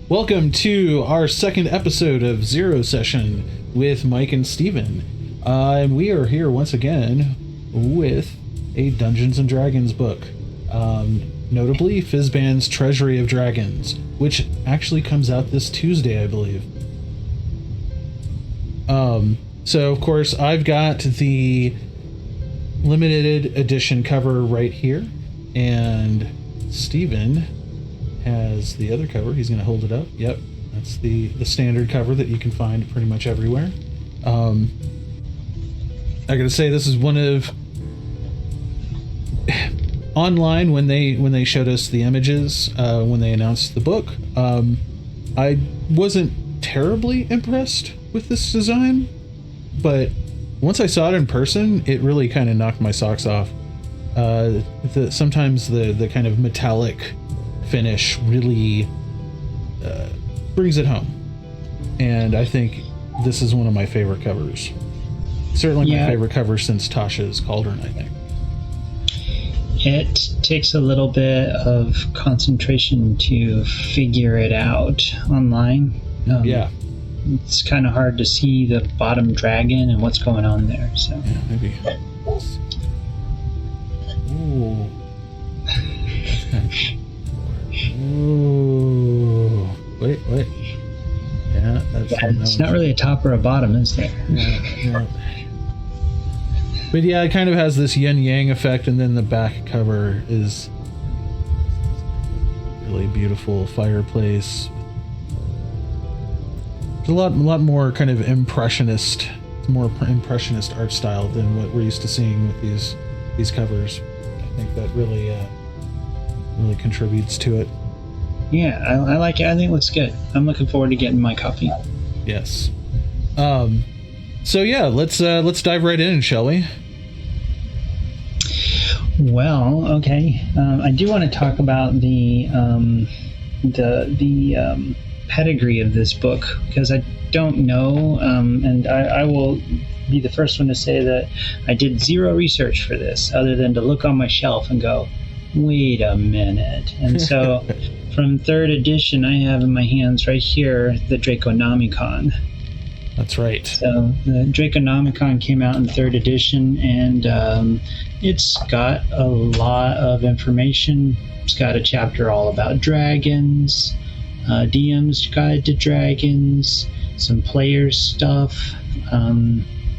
Welcome to our second episode of Zero Session with Mike and Steven. And we are here once again with a Dungeons & Dragons book. Notably, Fizban's Treasury of Dragons, which actually comes out this Tuesday, I believe. So, of course, I've got the limited edition cover right here, and Steven has the other cover. He's going to hold it up. Yep, that's the standard cover that you can find pretty much everywhere. I gotta say, this is one of online when they showed us the images when they announced the book. I wasn't terribly impressed with this design, but once I saw it in person, it really kind of knocked my socks off. Sometimes the kind of metallic finish really brings it home, and I think this is one of my favorite covers. Certainly my favorite cover since Tasha's Cauldron, I think. It takes a little bit of concentration to figure it out online. It's kind of hard to see the bottom dragon and what's going on there. So yeah, maybe. Ooh. Ooh. Wait. Yeah, it's not really a top or a bottom, is there? Yeah. But yeah, it kind of has this yin-yang effect, and then the back cover is really beautiful fireplace. It's a lot more kind of impressionist art style than what we're used to seeing with these covers. I think that really contributes to it. Yeah, I like it. I think it looks good. I'm looking forward to getting my copy. Yes. So yeah, let's dive right in, shall we? Well, okay. I do want to talk about the pedigree of this book, because I don't know, and I will be the first one to say that I did zero research for this, other than to look on my shelf and go, wait a minute. And so from 3rd edition, I have in my hands right here the Dragon Nomicon. That's right. So the Dragon Nomicon came out in 3rd edition, and it's got a lot of information. It's got a chapter all about dragons, DM's Guide to Dragons, some player stuff,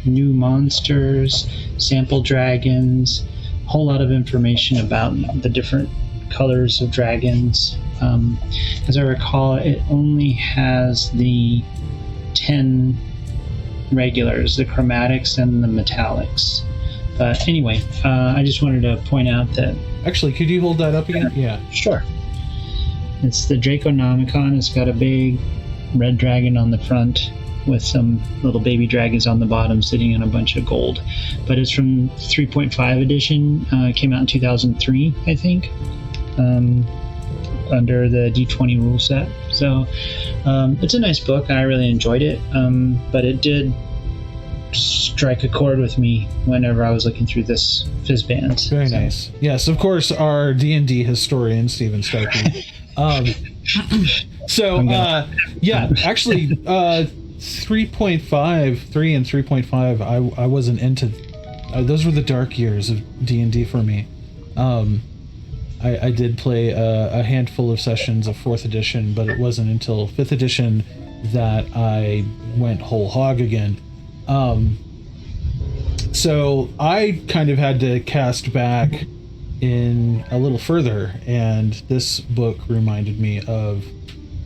new monsters, sample dragons, a whole lot of information about the different colors of dragons. As I recall, it only has the 10 regulars, the chromatics and the metallics. But anyway, I just wanted to point out that... Actually, could you hold that up again? Yeah. Sure. It's the Dragon Nomicon. It's got a big red dragon on the front with some little baby dragons on the bottom sitting in a bunch of gold. But it's from 3.5 edition. Came out in 2003, I think, under the D20 rule set. So it's a nice book. I really enjoyed it, but it did strike a chord with me whenever I was looking through this Fizban. Very nice. Yes, of course, our D&D historian, Steven Starkey. Actually, 3.5 and 3.5, I wasn't into. Those were the dark years of D&D for me. I did play a handful of sessions of 4th edition, but it wasn't until 5th edition that I went whole hog again. So I kind of had to cast back in a little further, and this book reminded me of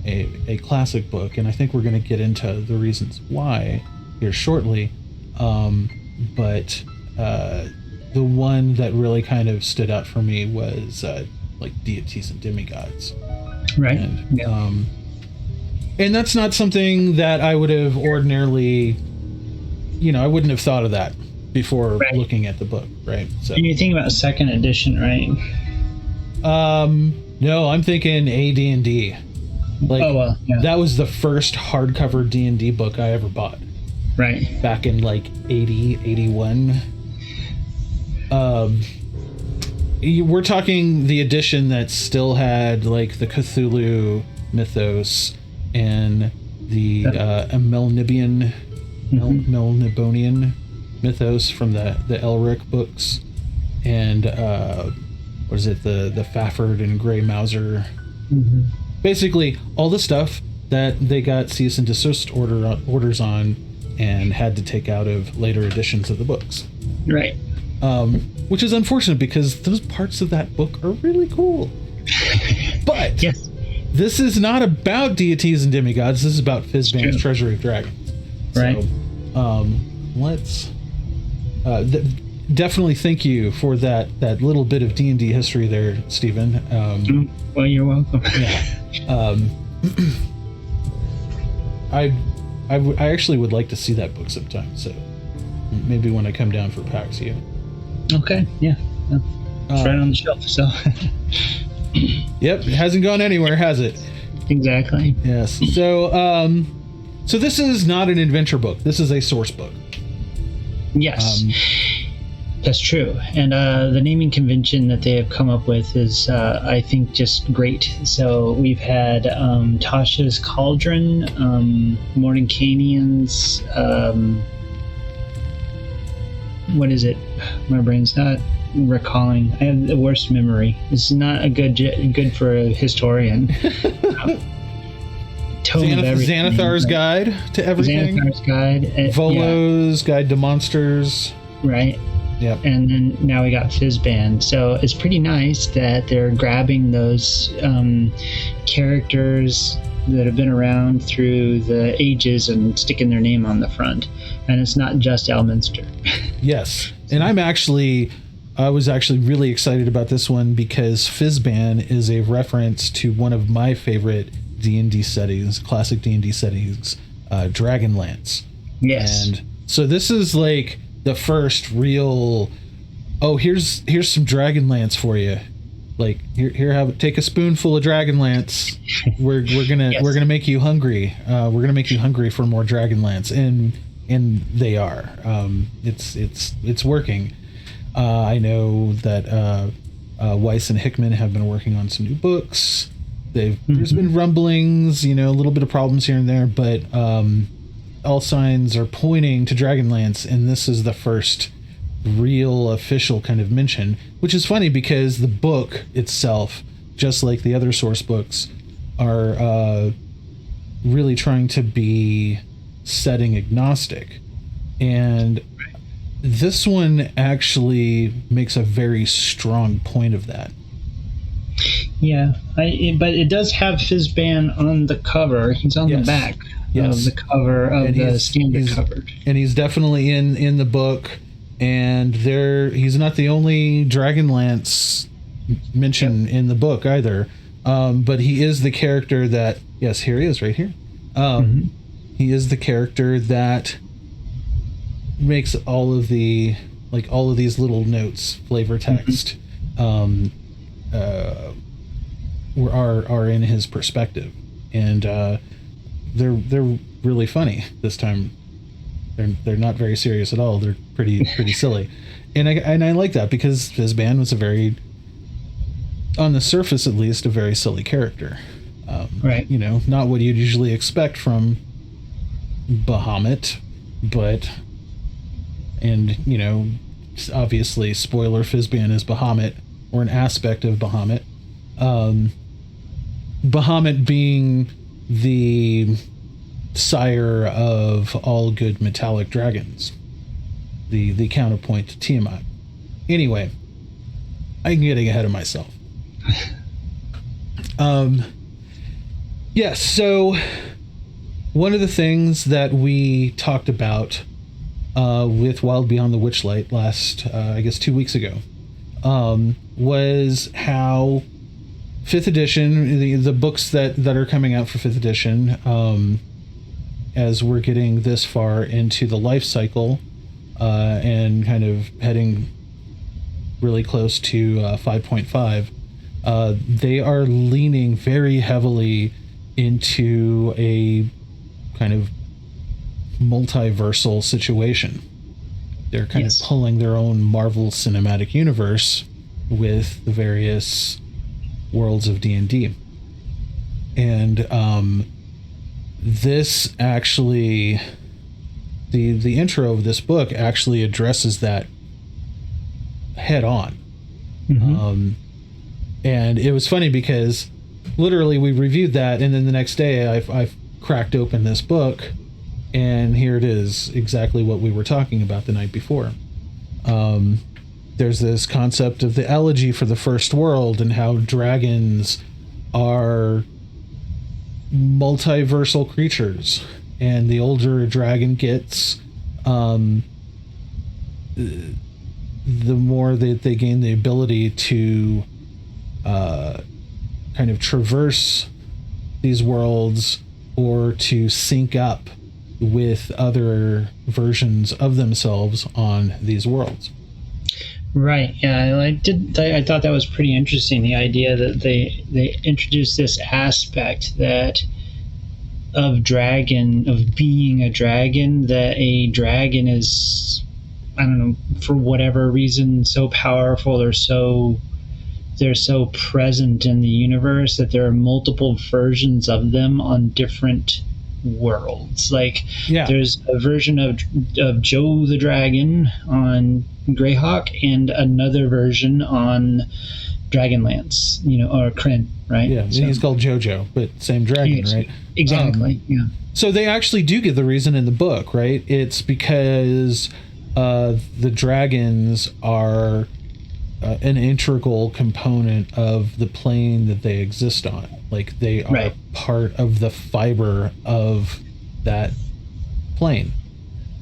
a classic book, and I think we're going to get into the reasons why here shortly. But the one that really kind of stood out for me was like deities and demigods. Right. And, and that's not something that I would have ordinarily, I wouldn't have thought of that before looking at the book, right? So and you're thinking about 2nd edition, right? No, I'm thinking AD&D. Like, that was the first hardcover D&D book I ever bought. Right. Back in like 80, 81. We're talking the edition that still had like the Cthulhu mythos and the Melnibonian mythos from the Elric books, and what is it, the Fafford and Grey Mouser. Basically all the stuff that they got cease and desist orders on and had to take out of later editions of the books. Right. Which is unfortunate because those parts of that book are really cool. But yes, this is not about deities and demigods. This is about Fizban's Treasury of Dragons. Right. So, let's definitely thank you for that little bit of D&D history there, Stephen. Well, you're welcome. Yeah. I actually would like to see that book sometime. So maybe when I come down for PAX U. Okay. Yeah. It's right on the shelf. So. Yep, it hasn't gone anywhere, has it? Exactly. Yes. So, so this is not an adventure book. This is a source book. Yes, that's true. And the naming convention that they have come up with is, I think, just great. So we've had Tasha's Cauldron, Mordenkainians. What is it? My brain's not recalling. I have the worst memory. It's not a good for a historian. Xanathar's Guide to Everything. Xanathar's Guide. Volo's Guide to Monsters. Right. Yep. And then now we got Fizban. So it's pretty nice that they're grabbing those characters that have been around through the ages and sticking their name on the front. And it's not just Elminster. Yes. And I was actually really excited about this one because Fizban is a reference to one of my favorite D&D settings, classic D&D settings, Dragonlance. Yes. And so this is like the first real, here's some Dragonlance for you. Like here take a spoonful of Dragonlance. We're gonna make you hungry. We're gonna make you hungry for more Dragonlance, and they are. It's working. I know that Weiss and Hickman have been working on some new books. There's been rumblings, a little bit of problems here and there, but all signs are pointing to Dragonlance, and this is the first real official kind of mention, which is funny because the book itself, just like the other source books, are really trying to be setting agnostic. And this one actually makes a very strong point of that. Yeah, but it does have Fizban on the cover. He's on the back of the cover of the standard cover. And he's definitely in the book. And he's not the only Dragonlance mention in the book either. But he is the character that, yes, here he is right here. He is the character that makes all of these little notes, flavor text, are in his perspective, and they're really funny this time. They're not very serious at all. They're pretty silly, and I like that because Fizban was a very, on the surface at least, a very silly character. Right. Not what you'd usually expect from Bahamut, but. And, obviously, spoiler, Fizban is Bahamut, or an aspect of Bahamut. Bahamut being the sire of all good metallic dragons. The counterpoint to Tiamat. Anyway, I'm getting ahead of myself. Yes, so one of the things that we talked about with Wild Beyond the Witchlight last, 2 weeks ago, was how 5th edition, the books that are coming out for 5th edition, as we're getting this far into the life cycle, and kind of heading really close to 5.5, they are leaning very heavily into a kind of multiversal situation. They're kind of pulling their own Marvel Cinematic Universe with the various worlds of D&D. And this actually, the intro of this book actually addresses that head on. And it was funny because literally we reviewed that, and then the next day I've cracked open this book, and here it is, exactly what we were talking about the night before. There's this concept of the elegy for the first world and how dragons are multiversal creatures, and the older a dragon gets, the more that they gain the ability to kind of traverse these worlds or to sync up with other versions of themselves on these worlds. Right. Yeah, I thought that was pretty interesting. The idea that they introduced this aspect that of being a dragon, that a dragon is, I don't know, for whatever reason, so powerful or they're so present in the universe that there are multiple versions of them on different worlds. Like, there's a version of Joe the Dragon on Greyhawk and another version on Dragonlance, or Kryn, right? Yeah, so he's called Jojo, but same dragon, right? Exactly, yeah. So they actually do give the reason in the book, right? It's because the dragons are an integral component of the plane that they exist on. Like, they are part of the fiber of that plane,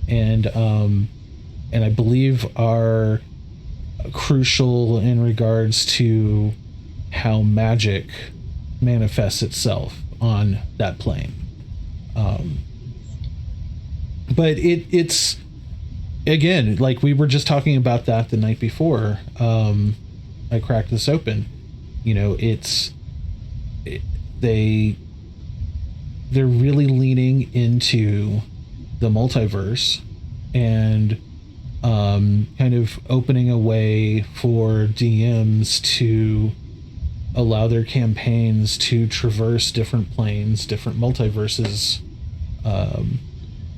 and I believe are crucial in regards to how magic manifests itself on that plane. But it's again, like we were just talking about that the night before I cracked this open. They're really leaning into the multiverse and kind of opening a way for DMs to allow their campaigns to traverse different planes, different multiverses,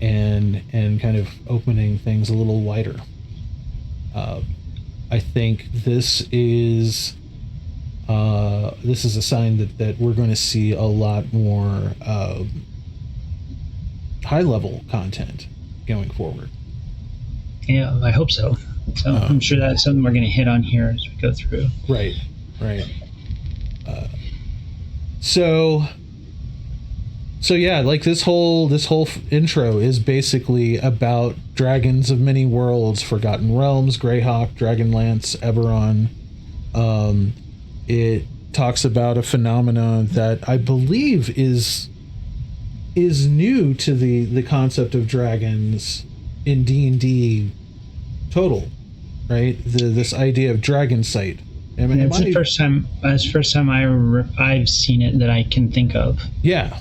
and kind of opening things a little wider. I think this is a sign that we're going to see a lot more high-level content going forward. Yeah, I hope so. So I'm sure that's something we're going to hit on here as we go through. Right. So yeah, like this whole intro is basically about dragons of many worlds, Forgotten Realms, Greyhawk, Dragonlance, Eberron. It talks about a phenomenon that I believe is new to the concept of dragons in D&D total, right? This idea of dragon sight. It's the first time I've seen it that I can think of. Yeah.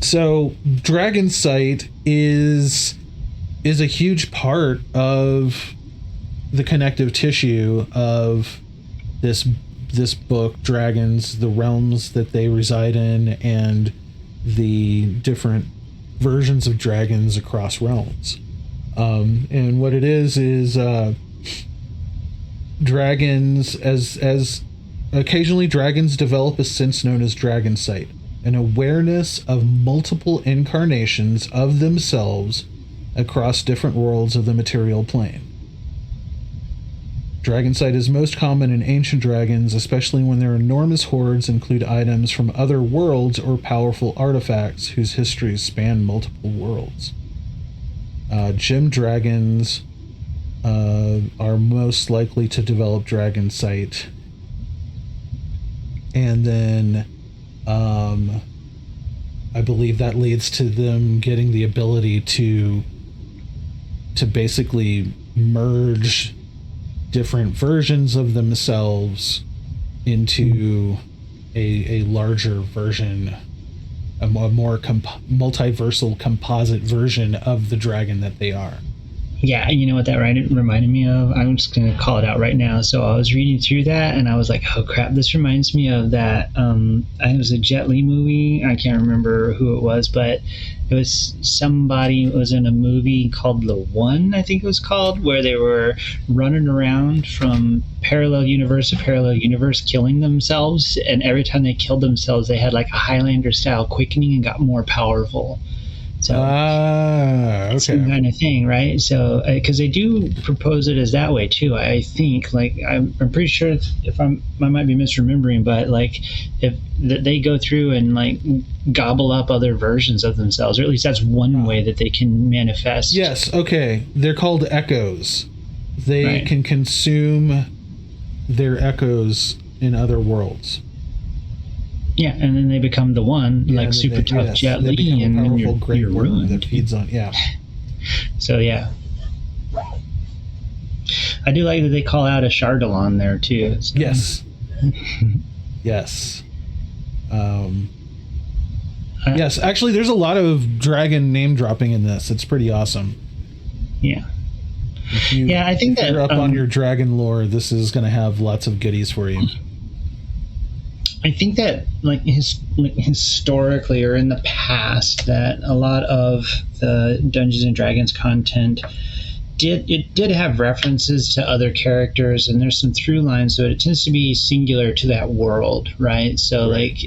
So dragon sight is a huge part of the connective tissue of this book, Dragons, the realms that they reside in, and the different versions of dragons across realms. And what it is dragons, as occasionally dragons develop a sense known as dragon sight, an awareness of multiple incarnations of themselves across different worlds of the material plane. Dragon sight is most common in ancient dragons, especially when their enormous hordes include items from other worlds or powerful artifacts whose histories span multiple worlds. Gem dragons are most likely to develop dragon sight. And then I believe that leads to them getting the ability to basically merge different versions of themselves into a larger version, a more multiversal composite version of the dragon that they are. Yeah, you know what that reminded me of? I'm just going to call it out right now. So I was reading through that and I was like, oh crap, this reminds me of that. It was a Jet Li movie. I can't remember who it was, but it was somebody was in a movie called The One, I think it was called, where they were running around from parallel universe to parallel universe killing themselves. And every time they killed themselves, they had like a Highlander style quickening and got more powerful. So okay. same kind of thing, right? So because they do propose it as that way too. I think, like, I'm pretty sure if I might be misremembering, but like if they go through and like gobble up other versions of themselves, or at least that's one way that they can manifest. Yes. Okay. They're called echoes. They can consume their echoes in other worlds. Yeah, and then they become the one, like super tough Jet Li, and then you're ruined. That feeds on, So yeah, I do like that they call out a Chardalon there too. So. Yes. Yes. Yes. Actually, there's a lot of dragon name dropping in this. It's pretty awesome. Yeah. I think if you're up on your dragon lore, this is going to have lots of goodies for you. I think that historically or in the past that a lot of the Dungeons and Dragons content did have references to other characters, and there's some through lines, so it tends to be singular to that world, right? So like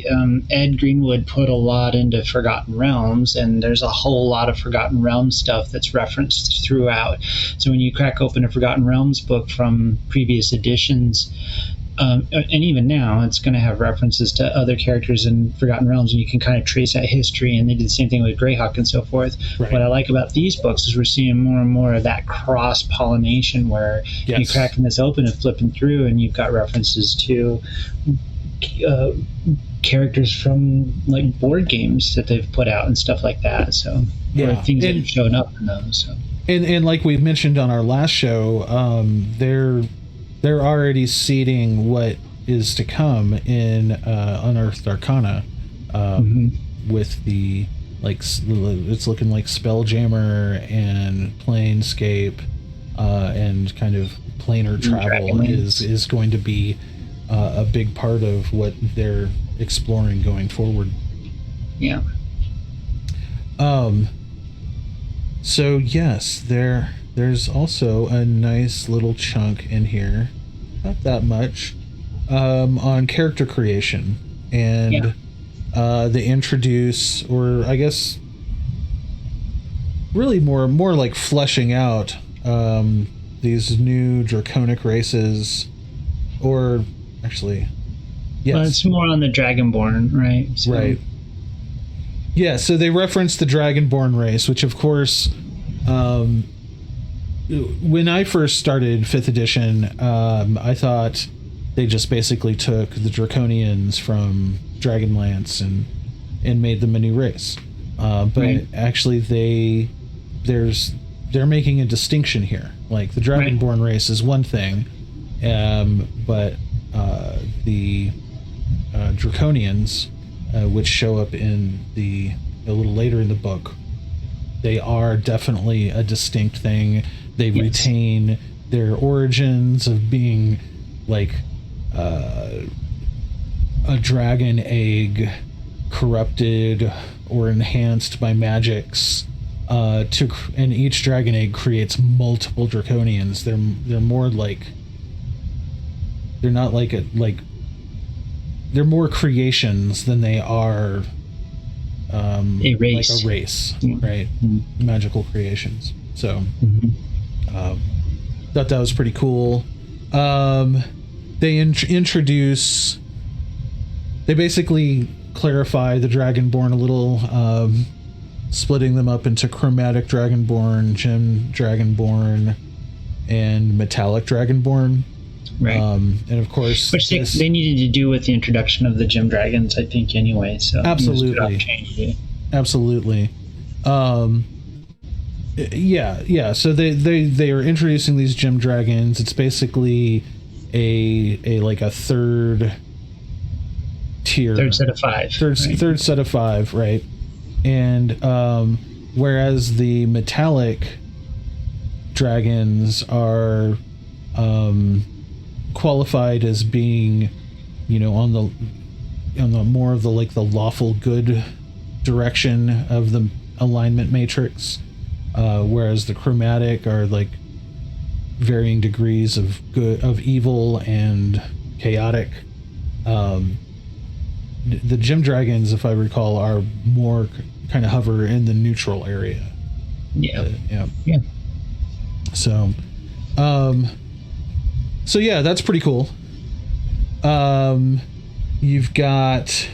Ed Greenwood put a lot into Forgotten Realms, and there's a whole lot of Forgotten Realms stuff that's referenced throughout. So when you crack open a Forgotten Realms book from previous editions, and even now, it's going to have references to other characters in Forgotten Realms, and you can kind of trace that history, and they did the same thing with Greyhawk and so forth. Right. What I like about these books is we're seeing more and more of that cross-pollination where you're cracking this open and flipping through, and you've got references to characters from like board games that they've put out and stuff like that. So or things that have shown up in those. So. And like we've mentioned on our last show, they're already seeding what is to come in Unearthed Arcana with the it's looking like Spelljammer and Planescape and kind of planar travel is going to be a big part of what they're exploring going forward. Yeah. So yes, there's also a nice little chunk in here, not that much, on character creation, and they introduce, or I guess really more like fleshing out these new Draconic races, or actually, yes. Well, it's more on the Dragonborn, right? So. Right. Yeah, so they reference the Dragonborn race, which of course, when I first started 5th edition, I thought they just basically took the Draconians from Dragonlance and made them a new race. But actually they're making a distinction here. Like the Dragonborn race is one thing, but the Draconians, which show up in a little later in the book, they are definitely a distinct thing. They retain their origins of being like a dragon egg corrupted or enhanced by magics, and each dragon egg creates multiple Draconians. They're more like, they're not like they're more creations than they are a race. Like a race, right? Mm-hmm. Magical creations. So thought that was pretty cool. They they basically clarify the Dragonborn a little, splitting them up into chromatic Dragonborn, gem Dragonborn, and metallic Dragonborn. Right. And of course, which they needed to do with the introduction of the gem dragons, I think, anyway. So absolutely. Yeah. So they are introducing these gem dragons. It's basically a like a third tier, third set of five, right? And whereas the metallic dragons are qualified as being, on the more of the like the lawful good direction of the alignment matrix, whereas the chromatic are like varying degrees of good, of evil and chaotic. The gem dragons, if I recall, are more kind of hover in the neutral area. Yeah. Yeah. So yeah, that's pretty cool. You've got,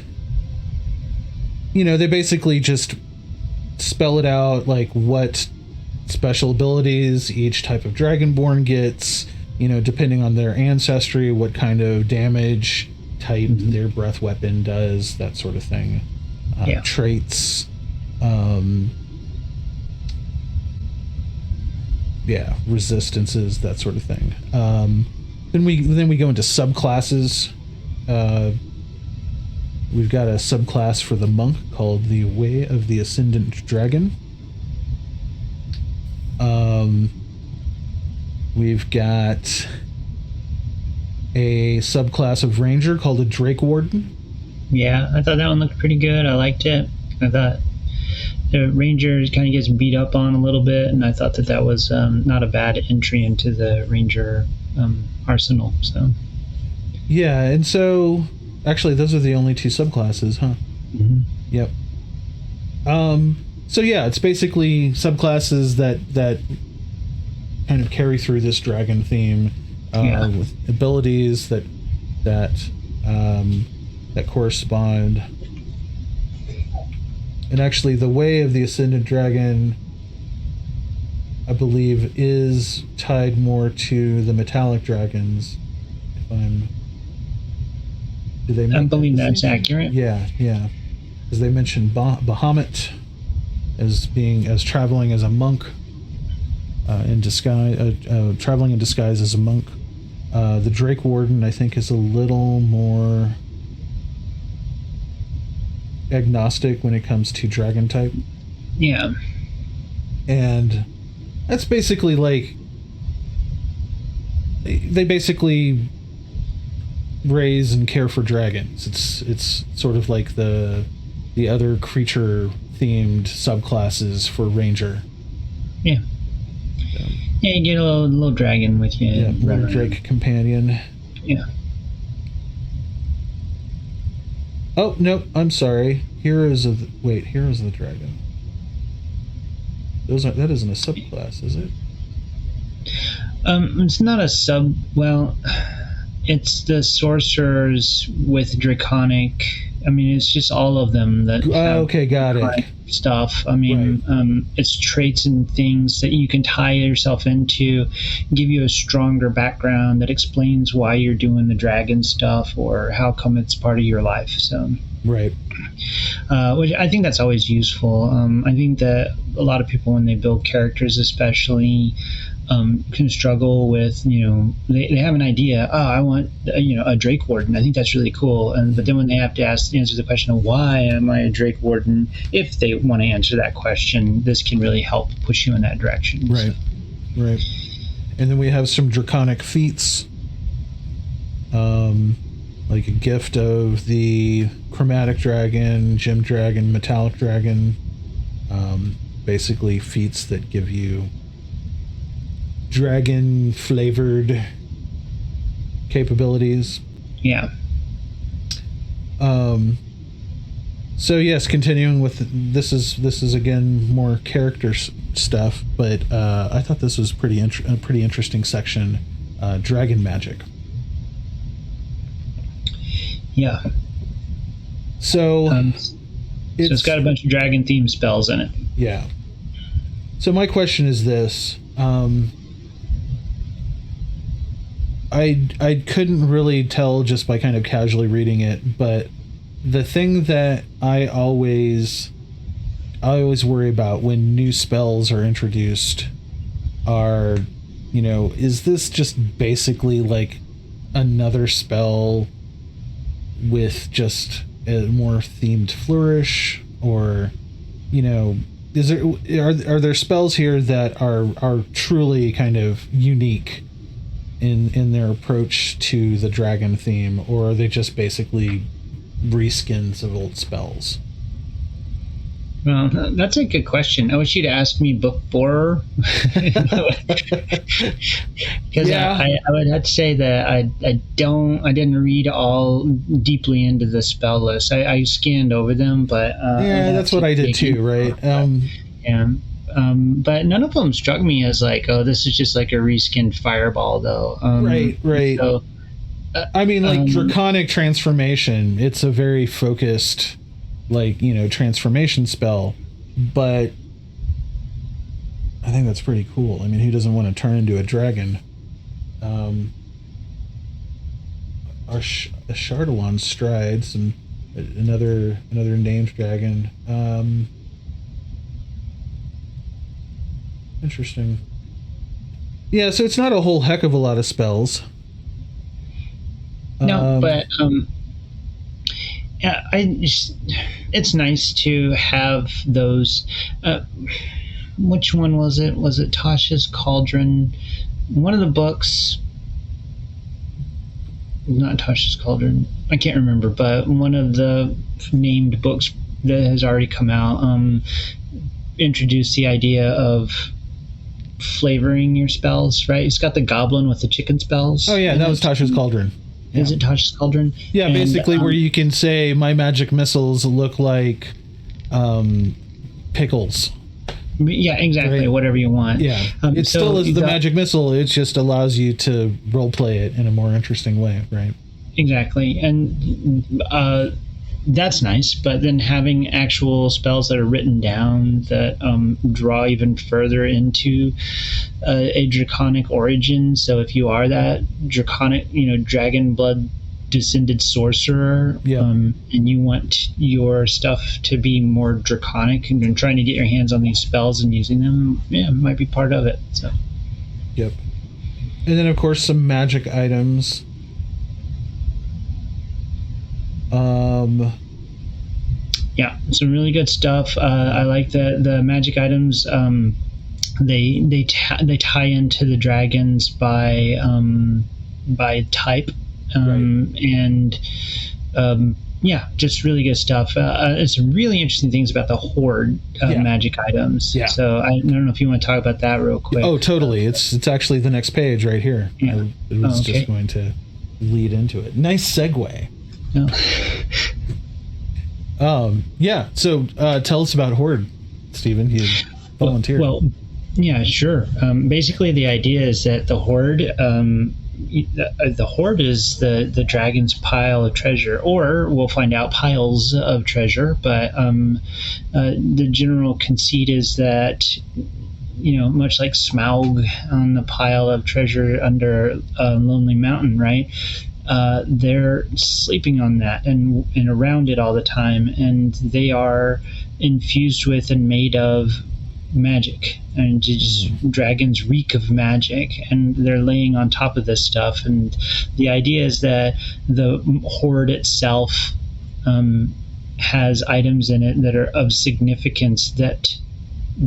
they basically just spell it out, like what special abilities each type of Dragonborn gets, depending on their ancestry, what kind of damage type their breath weapon does, that sort of thing. Traits. Resistances, that sort of thing. Then we go into subclasses. We've got a subclass for the monk called the Way of the Ascendant Dragon. We've got a subclass of ranger called a Drake Warden. Yeah, I thought that one looked pretty good. I liked it. I thought the ranger kind of gets beat up on a little bit, and I thought that was not a bad entry into the ranger arsenal. So yeah, and so actually those are the only two subclasses, huh? Yep. So yeah, it's basically subclasses that kind of carry through this dragon theme, with abilities that correspond. And actually, the Way of the Ascendant Dragon, I believe, is tied more to the metallic dragons. I believe that's accurate. Yeah, because they mentioned Bahamut as traveling as a monk in disguise, traveling in disguise as a monk. The Drake Warden, I think, is a little more agnostic when it comes to dragon type. Yeah. And that's basically like they basically raise and care for dragons. It's sort of like the other creature themed subclasses for ranger. Yeah. Yeah, you get a little dragon with you. Yeah, little Drake companion. Yeah. Oh, no, I'm sorry. Heroes of the Dragon. That isn't a subclass, is it? It's not a sub. Well, it's the sorcerers with draconic. I mean, it's just all of them that. Okay, got it. Stuff. I mean, right. It's traits and things that you can tie yourself into, give you a stronger background that explains why you're doing the dragon stuff or how come it's part of your life. So. Right. Which I think that's always useful. I think that a lot of people, when they build characters especially, can struggle with, they have an idea, I want, a Drake Warden. I think that's really cool. But then when they have to answer the question of why am I a Drake Warden, if they want to answer that question, this can really help push you in that direction. Right. So. Right. And then we have some Draconic Feats. Like a gift of the chromatic dragon, gem dragon, metallic dragon. Basically feats that give you dragon flavored capabilities. Yeah. So yes, continuing with this is again more character stuff, but I thought this was a pretty interesting section. Dragon magic. Yeah. So it's got a bunch of dragon themed spells in it. Yeah. So my question is this. I couldn't really tell just by kind of casually reading it, but the thing that I always worry about when new spells are introduced are, is this just basically like another spell with just a more themed flourish, or are there spells here that are truly kind of unique in their approach to the dragon theme, or are they just basically reskins of old spells? Well, that's a good question. I wish you'd asked me before, because Yeah. I would have to say that I didn't read all deeply into the spell list. I scanned over them, but Yeah, that's what I did too, right? Yeah. But none of them struck me as like, oh, this is just like a reskinned fireball, though. Right. So, I mean, like Draconic Transformation, it's a very focused, like, transformation spell, but I think that's pretty cool. I mean, who doesn't want to turn into a dragon? A Shardalon strides, and another named dragon. Interesting. Yeah, so it's not a whole heck of a lot of spells. No, but yeah, it's nice to have those. Which one was it? Was it Tasha's Cauldron? One of the books. Not Tasha's Cauldron. I can't remember, but one of the named books that has already come out introduced the idea of flavoring your spells. Right? It's got the goblin with the chicken spells. Oh yeah, that was Tasha's Cauldron. Is it Tasha's Cauldron? Yeah, And, basically where you can say my magic missiles look like pickles. Yeah, exactly. Right. Whatever you want. Yeah, it so still is you the got- magic missile. It just allows you to roleplay it in a more interesting way, right? Exactly, and that's nice. But then having actual spells that are written down that draw even further into a draconic origin. So if you are that draconic, dragon blood descended sorcerer, Yeah. and you want your stuff to be more draconic, and you're trying to get your hands on these spells and using them, yeah, it might be part of it. So. Yep. And then of course some magic items. Yeah, some really good stuff. I like the magic items. They tie into the dragons by type, and yeah, just really good stuff. It's some really interesting things about the Horde magic items. Yeah. So I don't know if you want to talk about that real quick. Oh, totally. It's actually the next page right here. Yeah. I was okay. just going to lead into it. Nice segue. No. Yeah. So tell us about Horde, Stephen. You volunteered. Well, yeah, sure. Basically, the idea is that the Horde, the Horde is the dragon's pile of treasure, or we'll find out piles of treasure. But the general conceit is that, much like Smaug on the pile of treasure under Lonely Mountain, right? They're sleeping on that and around it all the time, and they are infused with and made of magic, and just dragons reek of magic, and they're laying on top of this stuff. And the idea is that the Horde itself has items in it that are of significance that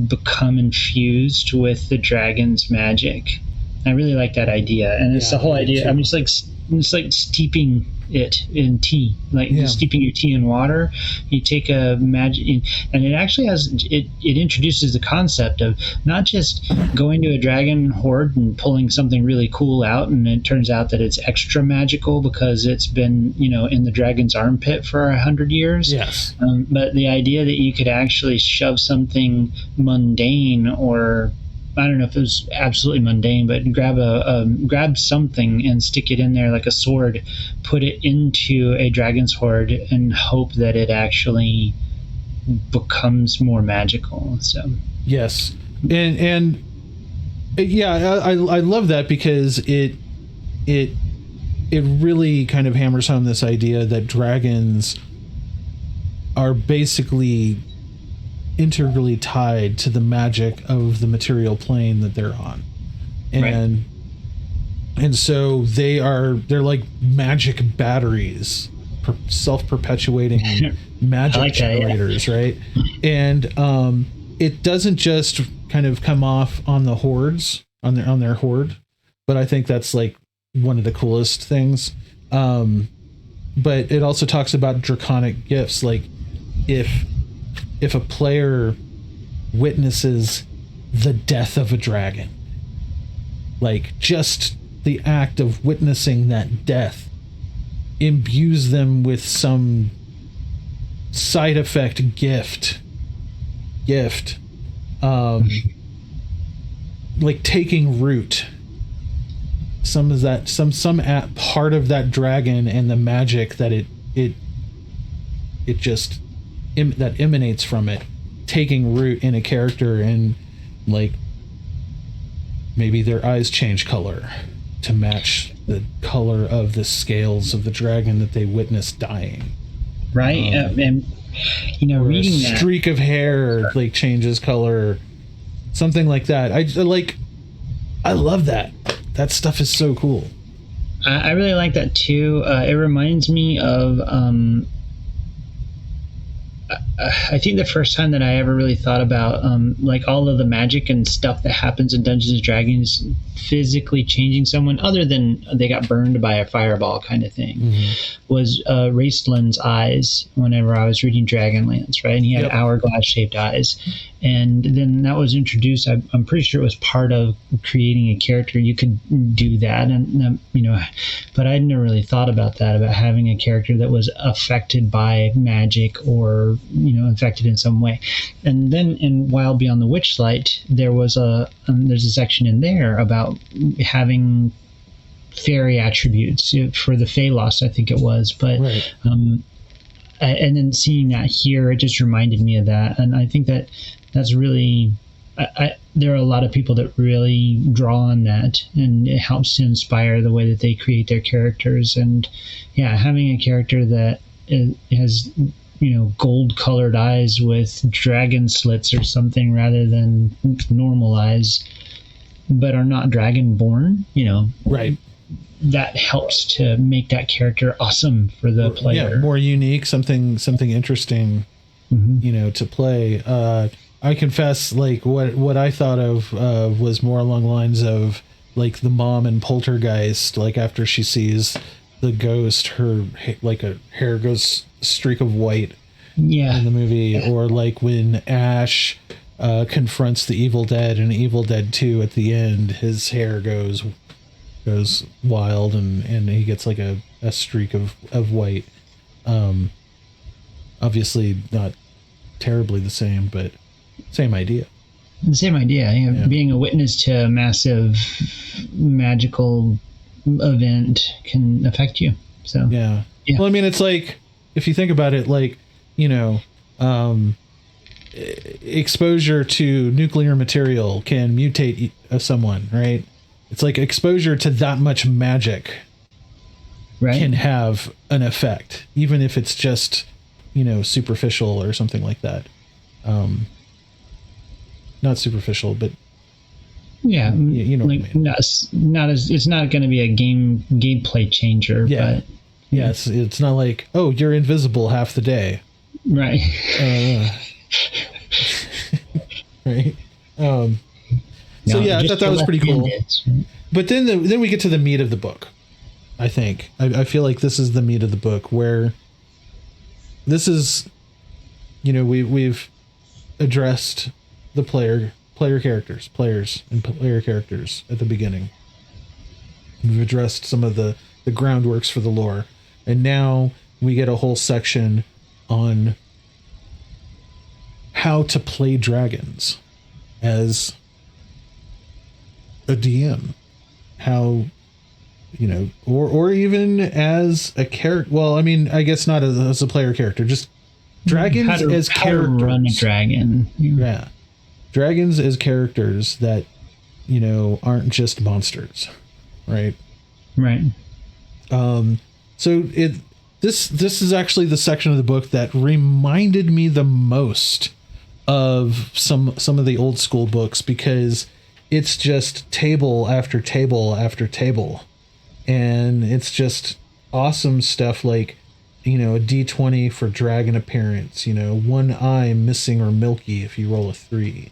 become infused with the dragon's magic. I really like that idea, and it's the whole idea. I mean, it's like steeping it in tea, steeping your tea in water. You take a magic, and it actually has it introduces the concept of not just going to a dragon horde and pulling something really cool out, and it turns out that it's extra magical because it's been in the dragon's armpit for 100 years. Yes. But the idea that you could actually shove something mundane, or I don't know if it was absolutely mundane, but grab something and stick it in there like a sword, put it into a dragon's horde, and hope that it actually becomes more magical. So yes, and yeah, I love that because it really kind of hammers home this idea that dragons are basically integrally tied to the magic of the material plane that they're on, and so they're like magic batteries, self-perpetuating magic generators, right? And it doesn't just kind of come off on the hordes on their horde, but I think that's like one of the coolest things. But it also talks about draconic gifts, like if a player witnesses the death of a dragon, like just the act of witnessing that death imbues them with some side effect gift, like taking root, some part of that dragon and the magic that it just that emanates from it taking root in a character, and like maybe their eyes change color to match the color of the scales of the dragon that they witnessed dying. Right. And reading a streak of hair like changes color, something like that. I love that. That stuff is so cool. I really like that too. It reminds me of I think the first time that I ever really thought about like all of the magic and stuff that happens in Dungeons and Dragons physically changing someone, other than they got burned by a fireball kind of thing, was Raceland's eyes whenever I was reading Dragonlance, right? And he had hourglass shaped eyes. And then that was introduced. I'm pretty sure it was part of creating a character. You could do that, and but I'd never really thought about that, about having a character that was affected by magic or infected in some way. And then in Wild Beyond the Witchlight, there was there's a section in there about having fairy attributes for the Phalos, I think it was, but. Right. And then seeing that here, it just reminded me of that, and I think that's really. There are a lot of people that really draw on that, and it helps to inspire the way that they create their characters. And having a character that has gold-colored eyes with dragon slits or something rather than normal eyes, but are not dragonborn, right. That helps to make that character awesome for the player. Yeah, more unique, something interesting, to play. I confess, like what I thought of was more along the lines of like the mom in Poltergeist. Like after she sees the ghost, her like a hair goes streak of white. Yeah. In the movie, or like when Ash confronts the Evil Dead in Evil Dead 2 at the end, his hair goes wild and he gets like a streak of white. Obviously not terribly the same, but same idea. The same idea. Being a witness to a massive magical event can affect you. So yeah. Well, I mean, it's like if you think about it, like exposure to nuclear material can mutate someone, right? It's like exposure to that much magic can have an effect, even if it's just, superficial or something like that. Not superficial, but yeah, like, what I mean. Not as it's not going to be a gameplay changer. Yeah. But yes, it's not like, oh, you're invisible half the day. Right. Right. So yeah, I thought that was pretty cool. But then we get to the meat of the book. I think I feel like this is the meat of the book, where this is, we've addressed the players and player characters at the beginning. We've addressed some of the groundworks for the lore, and now we get a whole section on how to play dragons as a DM, how, or even as a character. Well, I mean, I guess not as a player character, just dragons as characters. How to run a dragon. Yeah. Dragons as characters that, aren't just monsters, right? Right. So this is actually the section of the book that reminded me the most of some of the old school books, because it's just table after table after table, and it's just awesome stuff. Like a D20 for dragon appearance, one eye missing or milky if you roll a 3.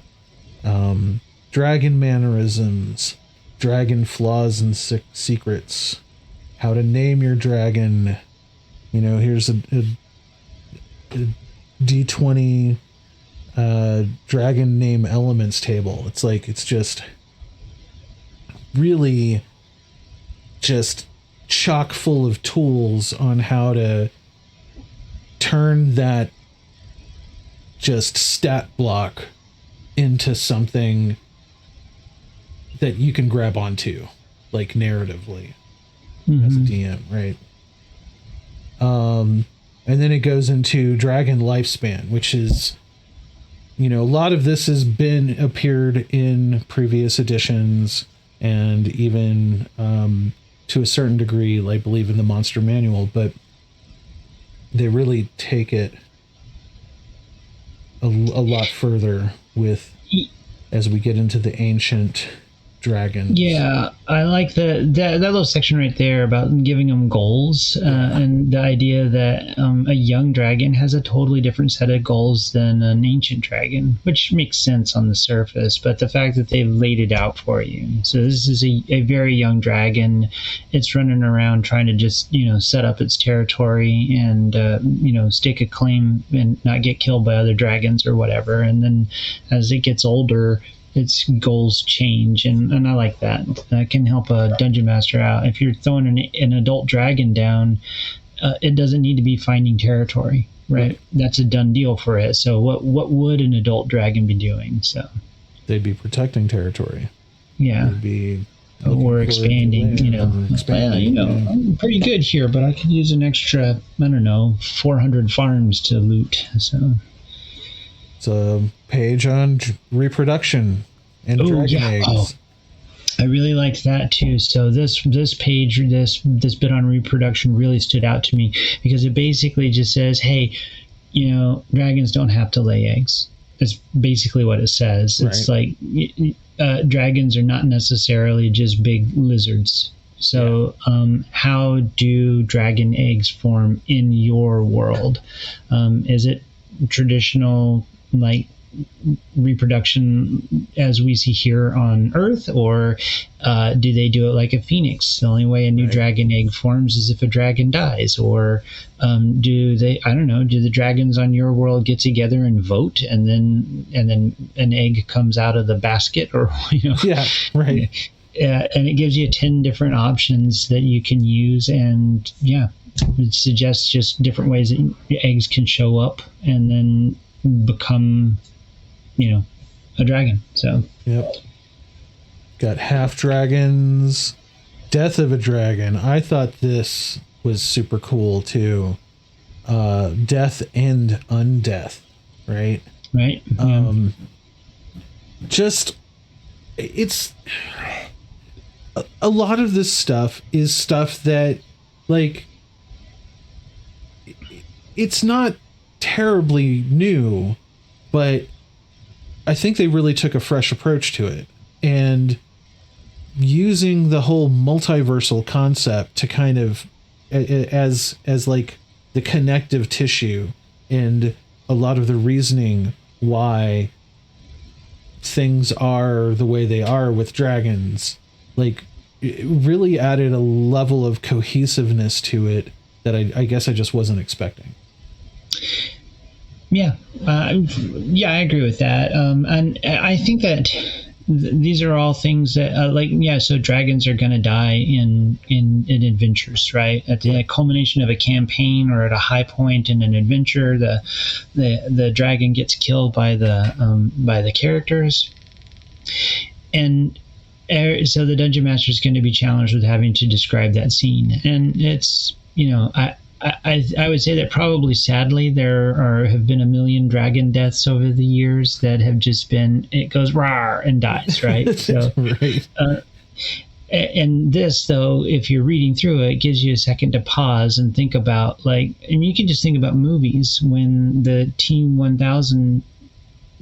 Dragon mannerisms, dragon flaws and secrets, how to name your dragon. Here's a D20 dragon name elements table. It's just really just chock full of tools on how to turn that just stat block into something that you can grab onto, like narratively, as a DM, right? And then it goes into dragon lifespan, which is, a lot of this has appeared in previous editions, and even to a certain degree, I believe, in the monster manual, but they really take it a lot further as we get into the ancient dragons. Yeah, I like that little section right there about giving them goals, and the idea that a young dragon has a totally different set of goals than an ancient dragon, which makes sense on the surface, but the fact that they've laid it out for you. So this is a very young dragon. It's running around trying to just, set up its territory and, stake a claim and not get killed by other dragons or whatever. And then as it gets older, its goals change, and I like that. That can help a dungeon master out. If you're throwing an adult dragon down, it doesn't need to be finding territory, right? That's a done deal for it. So what would an adult dragon be doing? So they'd be protecting territory. Yeah. They'd be or expanding, I'm pretty good here, but I could use an extra, 400 farms to loot. So it's a page on reproduction and dragon eggs. Oh, I really liked that too. So this page, this bit on reproduction really stood out to me because it basically just says, hey, dragons don't have to lay eggs. That's basically what it says. Right. It's like dragons are not necessarily just big lizards. So how do dragon eggs form in your world? Is it traditional, like reproduction as we see here on Earth, or do they do it like a phoenix? The only way a new dragon egg forms is if a dragon dies, or do the dragons on your world get together and vote, and then an egg comes out of the basket, or Yeah, and it gives you 10 different options that you can use, and it suggests just different ways that eggs can show up and then become a dragon. So got half dragons, death of a dragon. I thought this was super cool too. Death and undeath, right? Just it's a lot of this stuff is stuff that, like, it's not terribly new, but I think they really took a fresh approach to it, and using the whole multiversal concept to kind of as like the connective tissue and a lot of the reasoning why things are the way they are with dragons. Like, it really added a level of cohesiveness to it that I guess I just wasn't expecting. I agree with that. And I think that these are all things that, so dragons are going to die in adventures, right? At the culmination of a campaign or at a high point in an adventure, the dragon gets killed by the characters, and so the dungeon master is going to be challenged with having to describe that scene. And it's, I would say that probably, sadly, there have been a million dragon deaths over the years that have just been, it goes rawr and dies, right? So, right. And this, though, if you're reading through it, gives you a second to pause and think about, and you can just think about movies when the Team 1000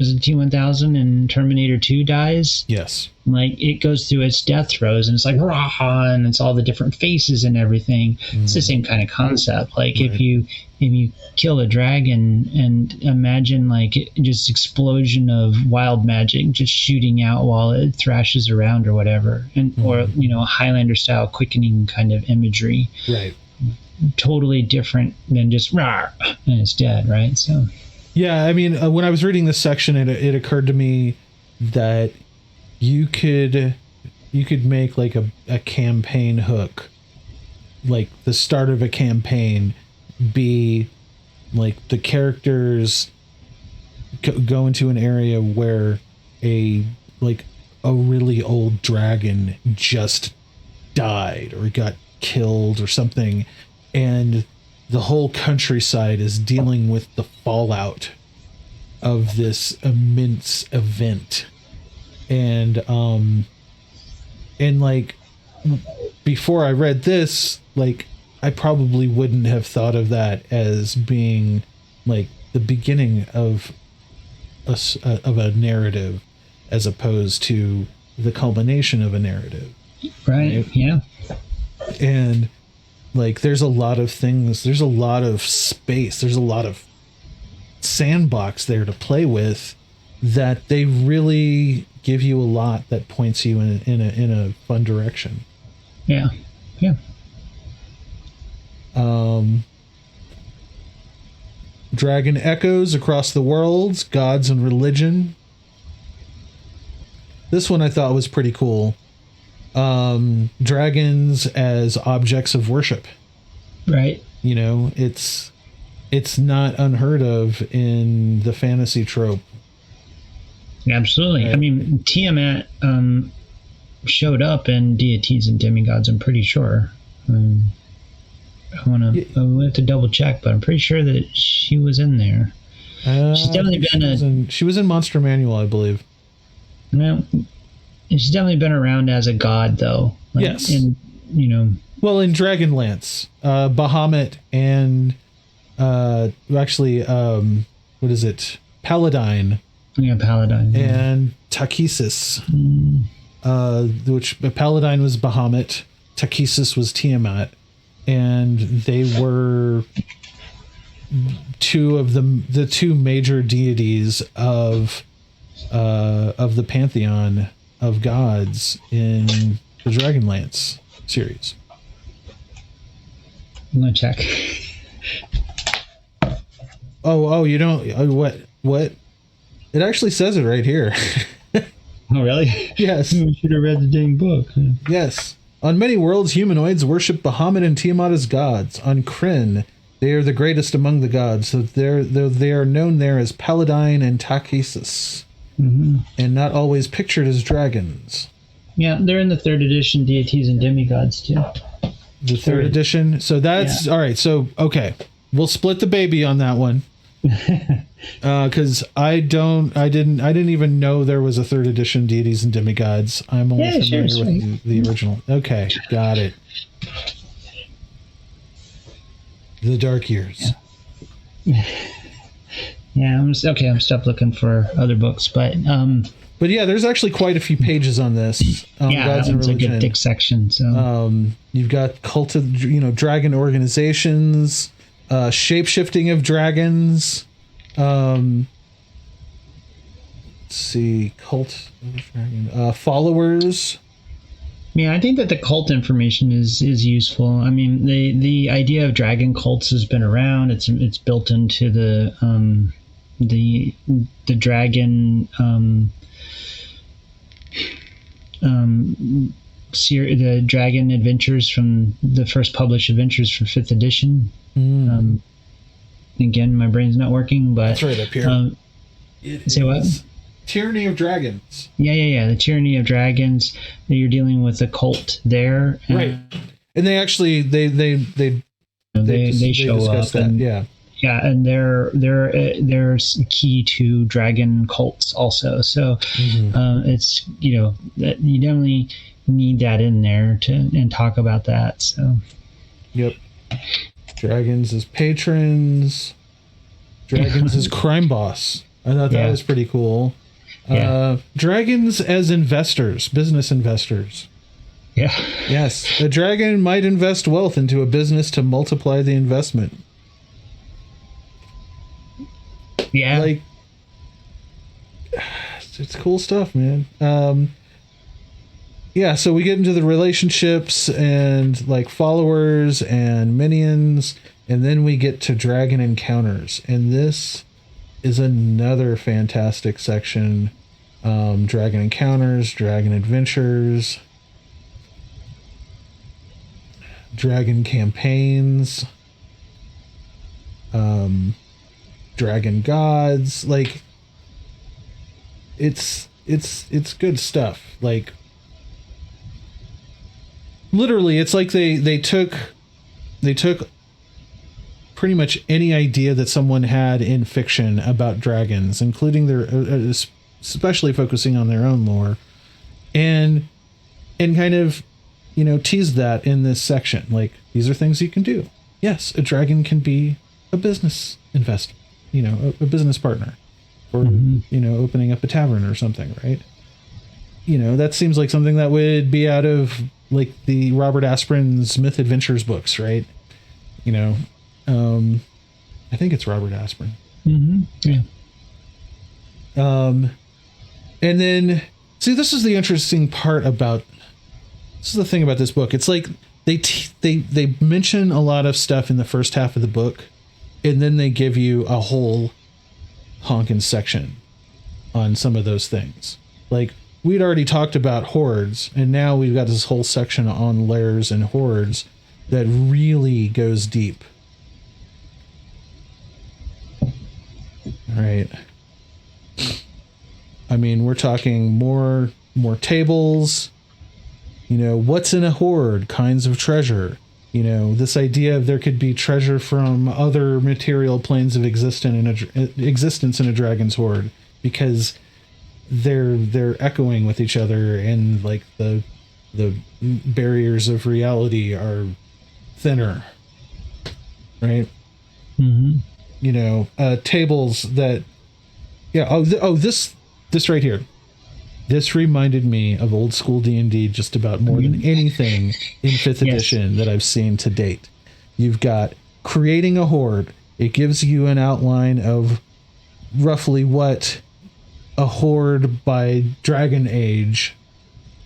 was it T-1000 in Terminator 2 dies? Yes. Like, it goes through its death throes, and it's like, rah, and it's all the different faces and everything. It's the same kind of concept. Like, Right. if you kill a dragon and imagine, like, just explosion of wild magic just shooting out while it thrashes around or whatever, and or, Highlander-style quickening kind of imagery. Right. Totally different than just, rah, and it's dead, right? So... Yeah, I mean, when I was reading this section, it occurred to me that you could make like a campaign hook, like the start of a campaign, be like the characters go into an area where a really old dragon just died or got killed or something, and the whole countryside is dealing with the fallout of this immense event. And like, before I read this, like, I probably wouldn't have thought of that as being like the beginning of a narrative, as opposed to the culmination of a narrative. Right? Yeah. And like, there's a lot of things, there's a lot of space, there's a lot of sandbox there to play with, that they really give you a lot that points you in a fun direction. Yeah. Yeah. Dragon echoes across the worlds, gods and religion. This one I thought was pretty cool. Dragons as objects of worship. Right. It's not unheard of in the fantasy trope. Absolutely. Right. I mean, Tiamat showed up in Deities and Demigods, I'm pretty sure. I'll have to double check, but I'm pretty sure that she was in there. She's definitely she was in Monster Manual, I believe. No, she's definitely been around as a god, though. Like, yes. Well, in Dragonlance, Bahamut and what is it? Paladine. Yeah, Paladine. And Takesis. Which Paladine was Bahamut, Takesis was Tiamat, and they were two of the two major deities of the pantheon of gods in the Dragonlance series. I'm gonna check. Oh, you don't. What? It actually says it right here. Oh, really? Yes. You should have read the dang book. Yes. On many worlds, humanoids worship Bahamut and Tiamat as gods. On Kryn, they are the greatest among the gods, so they are known there as Paladine and Takesis, and not always pictured as dragons. Yeah, they're in the 3rd edition Deities and Demigods, too. The 3rd edition? So that's... Yeah. All right, so, okay. We'll split the baby on that one. Because I didn't even know there was a 3rd edition Deities and Demigods. I'm only familiar with the original. Okay, got it. The Dark Years. Yeah, I'm stopped looking for other books, but yeah, there's actually quite a few pages on this. Gods and Religion. Like a thick section. So you've got cult of, dragon organizations, shape-shifting of dragons. Let's see, cult of dragon, followers. Yeah, I think that the cult information is useful. I mean, the idea of dragon cults has been around. It's built into the dragon the Dragon Adventures from the first published adventures from 5th edition. Again, my brain's not working, but that's right up here. Say what? Tyranny of Dragons. Yeah. The Tyranny of Dragons. You're dealing with a cult there, right? And they actually they show up, and yeah, and they're key to dragon cults also. So it's that you definitely need that in there and talk about that. So yep. Dragons as patrons. Dragons as crime boss. I thought that was pretty cool. Yeah. Dragons as investors, business investors. Yeah. Yes, a dragon might invest wealth into a business to multiply the investment. Yeah. Like, it's cool stuff, man. Yeah, so we get into the relationships and like followers and minions, and then we get to dragon encounters, and this is another fantastic section. Dragon encounters, dragon adventures, dragon campaigns, dragon gods. Like, it's good stuff. Like, literally, it's like they took pretty much any idea that someone had in fiction about dragons, including their especially focusing on their own lore, and kind of, you know, teased that in this section. Like, these are things you can do. Yes, a dragon can be a business investor, you know, a business partner, or you know, opening up a tavern or something, right? You know, that seems like something that would be out of like the Robert Asprin's Myth Adventures books, right? You know, I think it's Robert Asprin. Yeah. And then, see, this is the interesting part about, this is the thing about this book. It's like they mention a lot of stuff in the first half of the book, and then they give you a whole honkin' section on some of those things. Like, we'd already talked about hordes, and now we've got this whole section on lairs and hordes that really goes deep. All right. I mean, we're talking more tables, you know, what's in a horde, kinds of treasure, you know, this idea of there could be treasure from other material planes of existence in a dragon's horde, because they're echoing with each other, and like the barriers of reality are thinner, right? You know, tables that, this right here, this reminded me of old school D&D just about more than anything in 5th edition that I've seen to date. You've got creating a horde. It gives you an outline of roughly what a horde by Dragon Age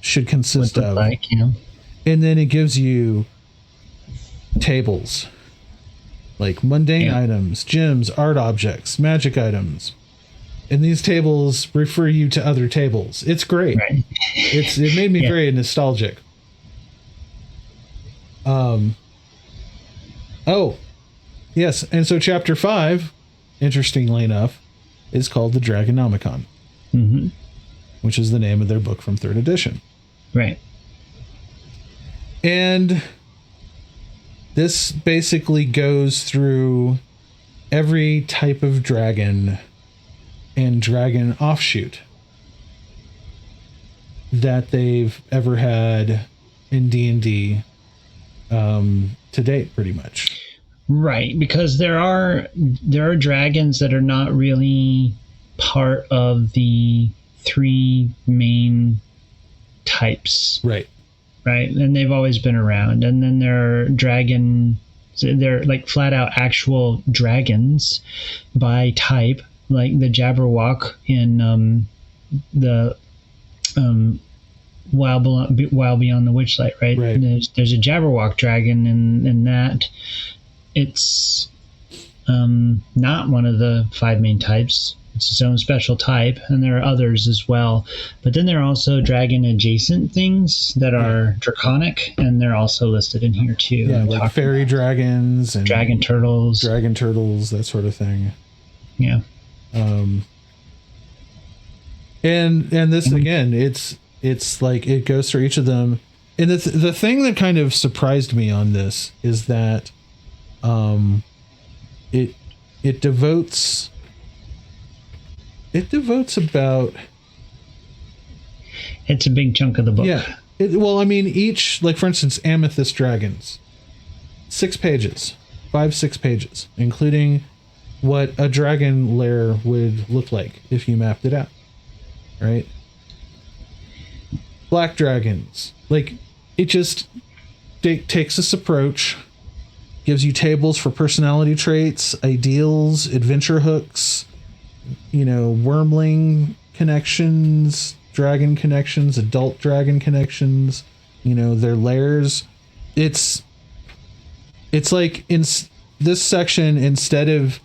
should consist of. Like, you know? And then it gives you tables, like mundane items, gems, art objects, magic items. And these tables refer you to other tables. It's great. Right. It made me very nostalgic. Oh, yes. And so chapter 5, interestingly enough, is called the Dragon Nomicon, which is the name of their book from 3rd edition. Right. And this basically goes through every type of dragon and dragon offshoot that they've ever had in D&D to date, pretty much. Right, because there are dragons that are not really part of the 3 main types. Right. Right, and they've always been around. And then there are they're like flat out actual dragons by type, like the Jabberwock in the Wild Beyond the Witchlight, right? Right. There's a Jabberwock dragon in that. It's not one of the 5 main types. It's its own special type, and there are others as well. But then there are also dragon adjacent things that are draconic, and they're also listed in here too. Yeah, like fairy dragons and dragon turtles, that sort of thing. Yeah. And this again, it's like it goes through each of them. And the thing that kind of surprised me on this is that it devotes about, it's a big chunk of the book. Yeah. Well, I mean, each, like for instance, Amethyst Dragons, 6 pages, 5-6 pages, including what a dragon lair would look like if you mapped it out, right? Black dragons, like, it just takes this approach, gives you tables for personality traits, ideals, adventure hooks, wormling connections, dragon connections, adult dragon connections, their lairs. It's like in this section, instead of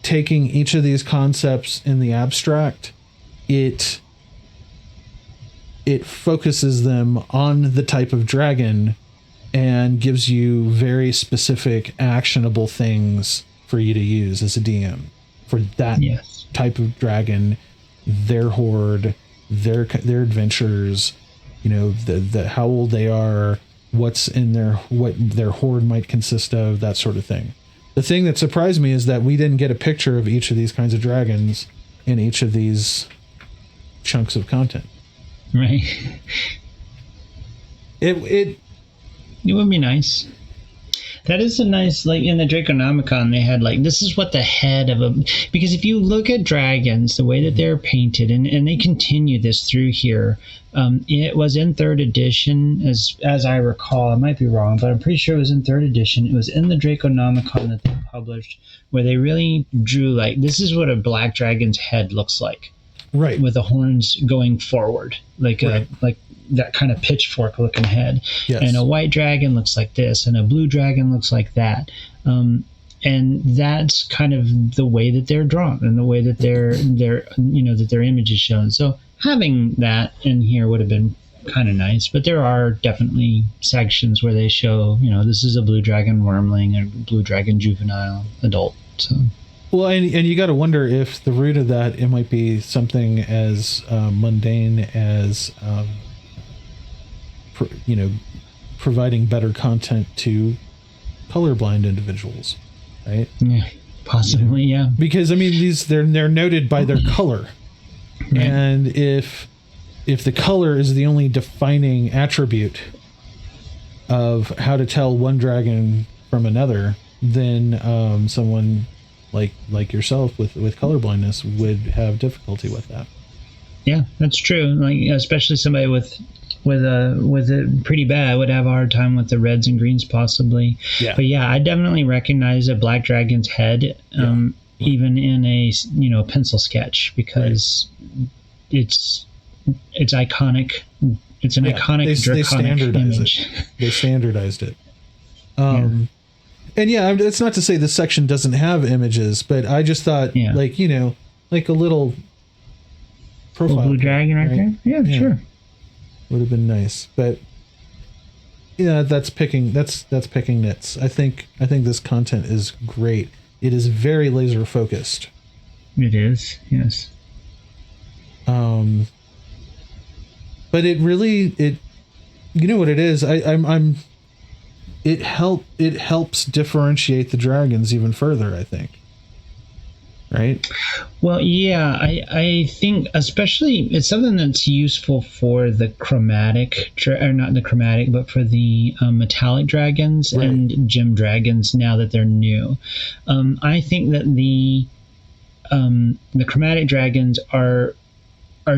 taking each of these concepts in the abstract, it focuses them on the type of dragon and gives you very specific actionable things for you to use as a DM for that type of dragon, their horde, their adventures, the how old they are, what their horde might consist of, that sort of thing. The thing that surprised me is that we didn't get a picture of each of these kinds of dragons in each of these chunks of content. Right. It would be nice. That is a nice, like in the Dragon Nomicon, they had like, this is what the head of a, because if you look at dragons, the way that they're painted, and they continue this through here, it was in 3rd edition, as I recall, I might be wrong, but I'm pretty sure it was in 3rd edition. It was in the Dragon Nomicon that they published, where they really drew like, this is what a black dragon's head looks like. Right. With the horns going forward, like right. Like that kind of pitchfork looking head. Yes. And a white dragon looks like this, and a blue dragon looks like that. And that's kind of the way that they're drawn, and the way that that their image is shown. So having that in here would have been kind of nice. But there are definitely sections where they show, this is a blue dragon wormling, or blue dragon juvenile adult. So. Well, and you got to wonder if the root of that, it might be something as mundane as, providing better content to colorblind individuals, right? Yeah, possibly, yeah. Because I mean, they're noted by their color, right. And if the color is the only defining attribute of how to tell one dragon from another, then someone like yourself with color blindness would have difficulty with that. Yeah, that's true. Like, especially somebody with it pretty bad would have a hard time with the reds and greens possibly. Yeah. But yeah, I definitely recognize a black dragon's head, even in a pencil sketch, because it's iconic. It's an iconic draconic image. They standardized it. And yeah, it's not to say this section doesn't have images, but I just thought, like a little profile. Blue dragon right there? Yeah, sure. Would have been nice. But that's picking nits. I think this content is great. It is very laser focused. It is, yes. But it really, you know what it is? It helps differentiate the dragons even further, I think. Right? Well, yeah, I think especially it's something that's useful for the chromatic, or not the chromatic, but for the metallic dragons and gem dragons now that they're new. I think that the chromatic dragons are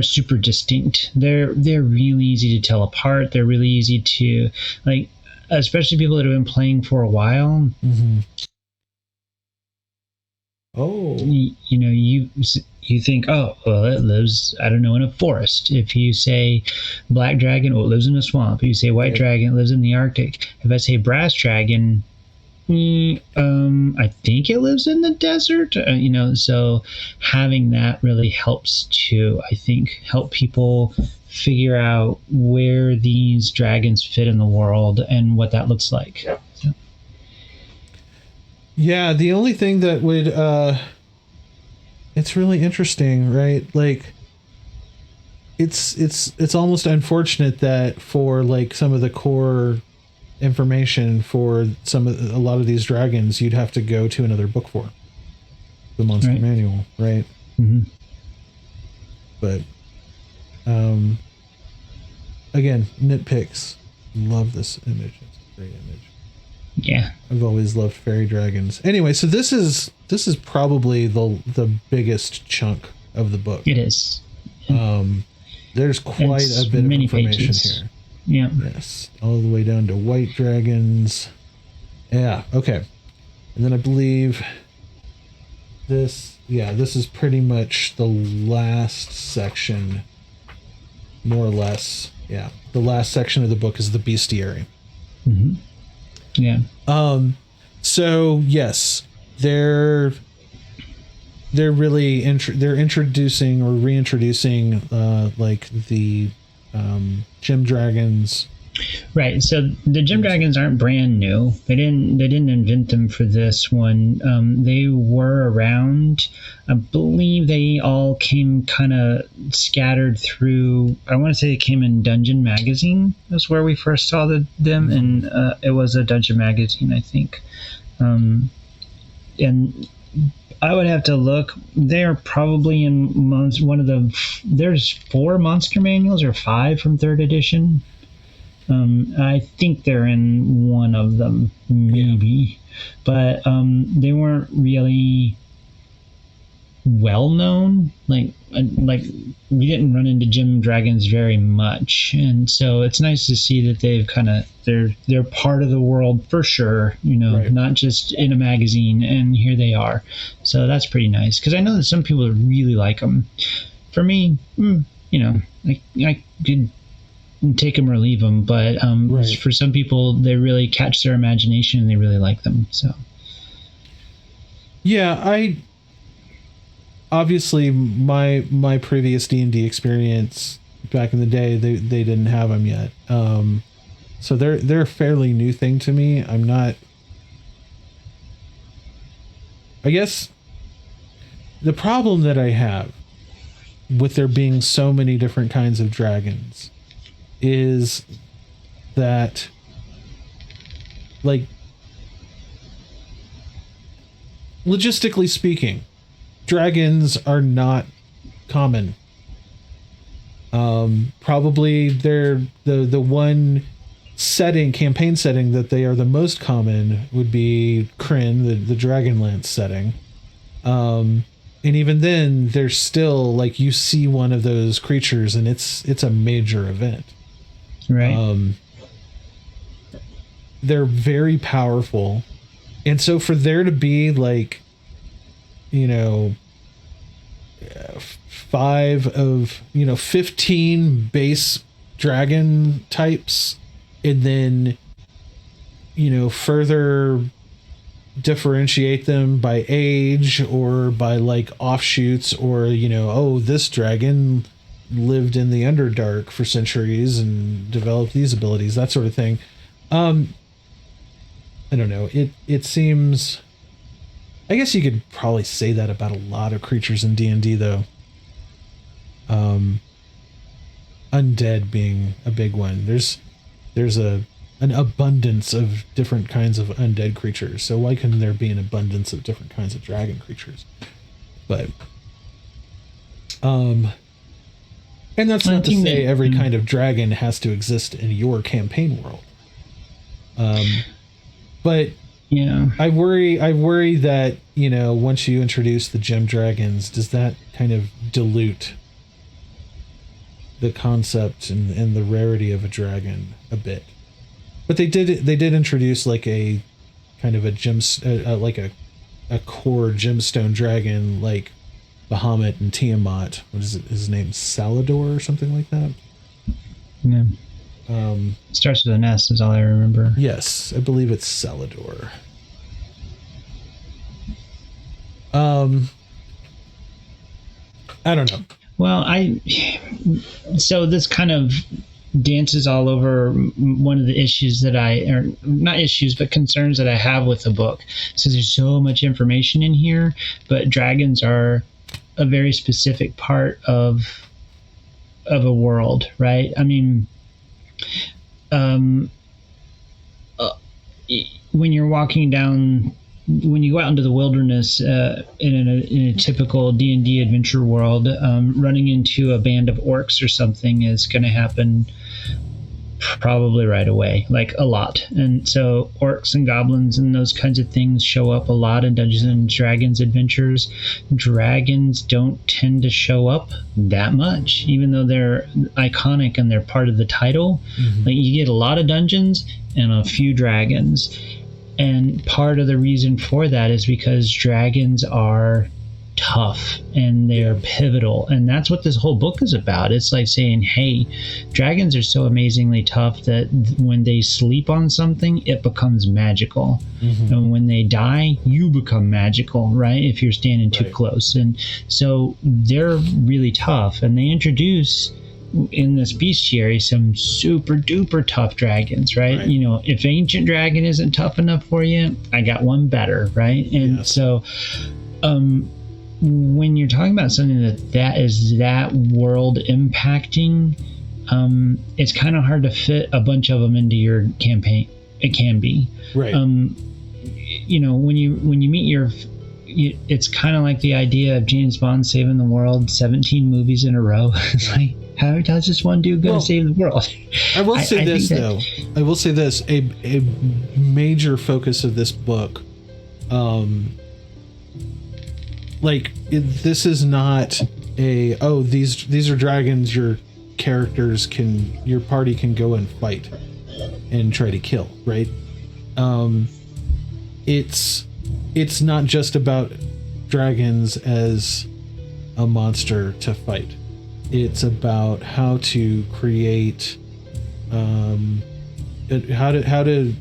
super distinct. They're really easy to tell apart. They're really easy to, like, especially people that have been playing for a while. Mm-hmm. Oh, you think, oh, well, it lives, I don't know, in a forest. If you say black dragon, oh, it lives in a swamp. If you say white dragon, it lives in the Arctic. If I say brass dragon, I think it lives in the desert. So having that really helps to, I think, help people figure out where these dragons fit in the world and what that looks like. So. Yeah, the only thing that would it's really interesting, right? Like it's almost unfortunate that for like some of the core information for a lot of these dragons, you'd have to go to another book for the monster manual, right? Mm-hmm. But again, nitpicks. Love this image. It's a great image. Yeah. I've always loved fairy dragons. Anyway, so this is probably the biggest chunk of the book. It is. There's quite a bit of information pages. here. Yeah. Yes, all the way down to white dragons. Yeah, okay. And then I believe this is pretty much the last section, more or less. Yeah, the last section of the book is the bestiary. Mm-hmm. Yeah. So yes, they're really they're introducing or reintroducing like the gem dragons. Right. So the gem dragons aren't brand new. They didn't invent them for this one. They were around. I believe they all came kind of scattered through. I want to say they came in Dungeon Magazine. That's where we first saw them, and it was a Dungeon Magazine, I think. And I would have to look. They're probably in one of the. There's 4 monster manuals or 5 from 3rd edition. I think they're in one of them, maybe, but they weren't really well known. Like we didn't run into gem dragons very much, and so it's nice to see that they've they're part of the world for sure. Right. Not just in a magazine, and here they are. So that's pretty nice because I know that some people really like them. For me, I could take them or leave them, but right. For some people they really catch their imagination and they really like them. So yeah, I obviously my previous D&D experience back in the day, they didn't have them yet, so they're a fairly new thing to me. I guess the problem that I have with there being so many different kinds of dragons is that, like, logistically speaking, dragons are not common. Probably they're the one campaign setting that they are the most common would be Kryn, the Dragonlance setting. And even then, there's still, like, you see one of those creatures and it's a major event. Right. They're very powerful. And so for there to be, like, 5 of 15 base dragon types, and then further differentiate them by age or by, like, offshoots, or this dragon lived in the Underdark for centuries and developed these abilities, that sort of thing. I don't know, it seems, I guess you could probably say that about a lot of creatures in D&D, though. Undead being a big one. There's an abundance of different kinds of undead creatures, so why couldn't there be an abundance of different kinds of dragon creatures? But and that's not to say every kind of dragon has to exist in your campaign world. But yeah, I worry that, once you introduce the gem dragons, does that kind of dilute the concept and the rarity of a dragon a bit? But they did introduce, like, a kind of a gem, like a core gemstone dragon, like Bahamut and Tiamat. What is it? His name, Salador or something like that. Yeah. Starts with an S is all I remember. Yes, I believe it's Salador. I don't know. Well, so this kind of dances all over one of the issues that or not issues, but concerns that I have with the book. So there's so much information in here, but dragons are a very specific part of a world, right? I mean, when you're walking down, when you go out into the wilderness in a typical D&D adventure world, running into a band of orcs or something is going to happen probably right away, like a lot. And so orcs and goblins and those kinds of things show up a lot in Dungeons and Dragons adventures. Dragons don't tend to show up that much, even though they're iconic and they're part of the title. Like, you get a lot of dungeons and a few dragons. And part of the reason for that is because dragons are tough and they're pivotal, and that's what this whole book is about. It's like saying, hey, dragons are so amazingly tough that when they sleep on something, it becomes magical. And when they die, you become magical, right, if you're standing too close. And so they're really tough, and they introduce in this bestiary some super duper tough dragons, right? You know, if ancient dragon isn't tough enough for you, I got one better, right? And so when you're talking about something that is that world impacting, it's kind of hard to fit a bunch of them into your campaign. It can be, right? You know, when you meet it's kind of like the idea of James Bond saving the world 17 movies in a row. It's like, how does this one dude going to save the world? I will say this though. I will say this: a major focus of this book. This is not these are dragons your party can go and fight and try to kill, right? It's not just about dragons as a monster to fight. It's about how to create how to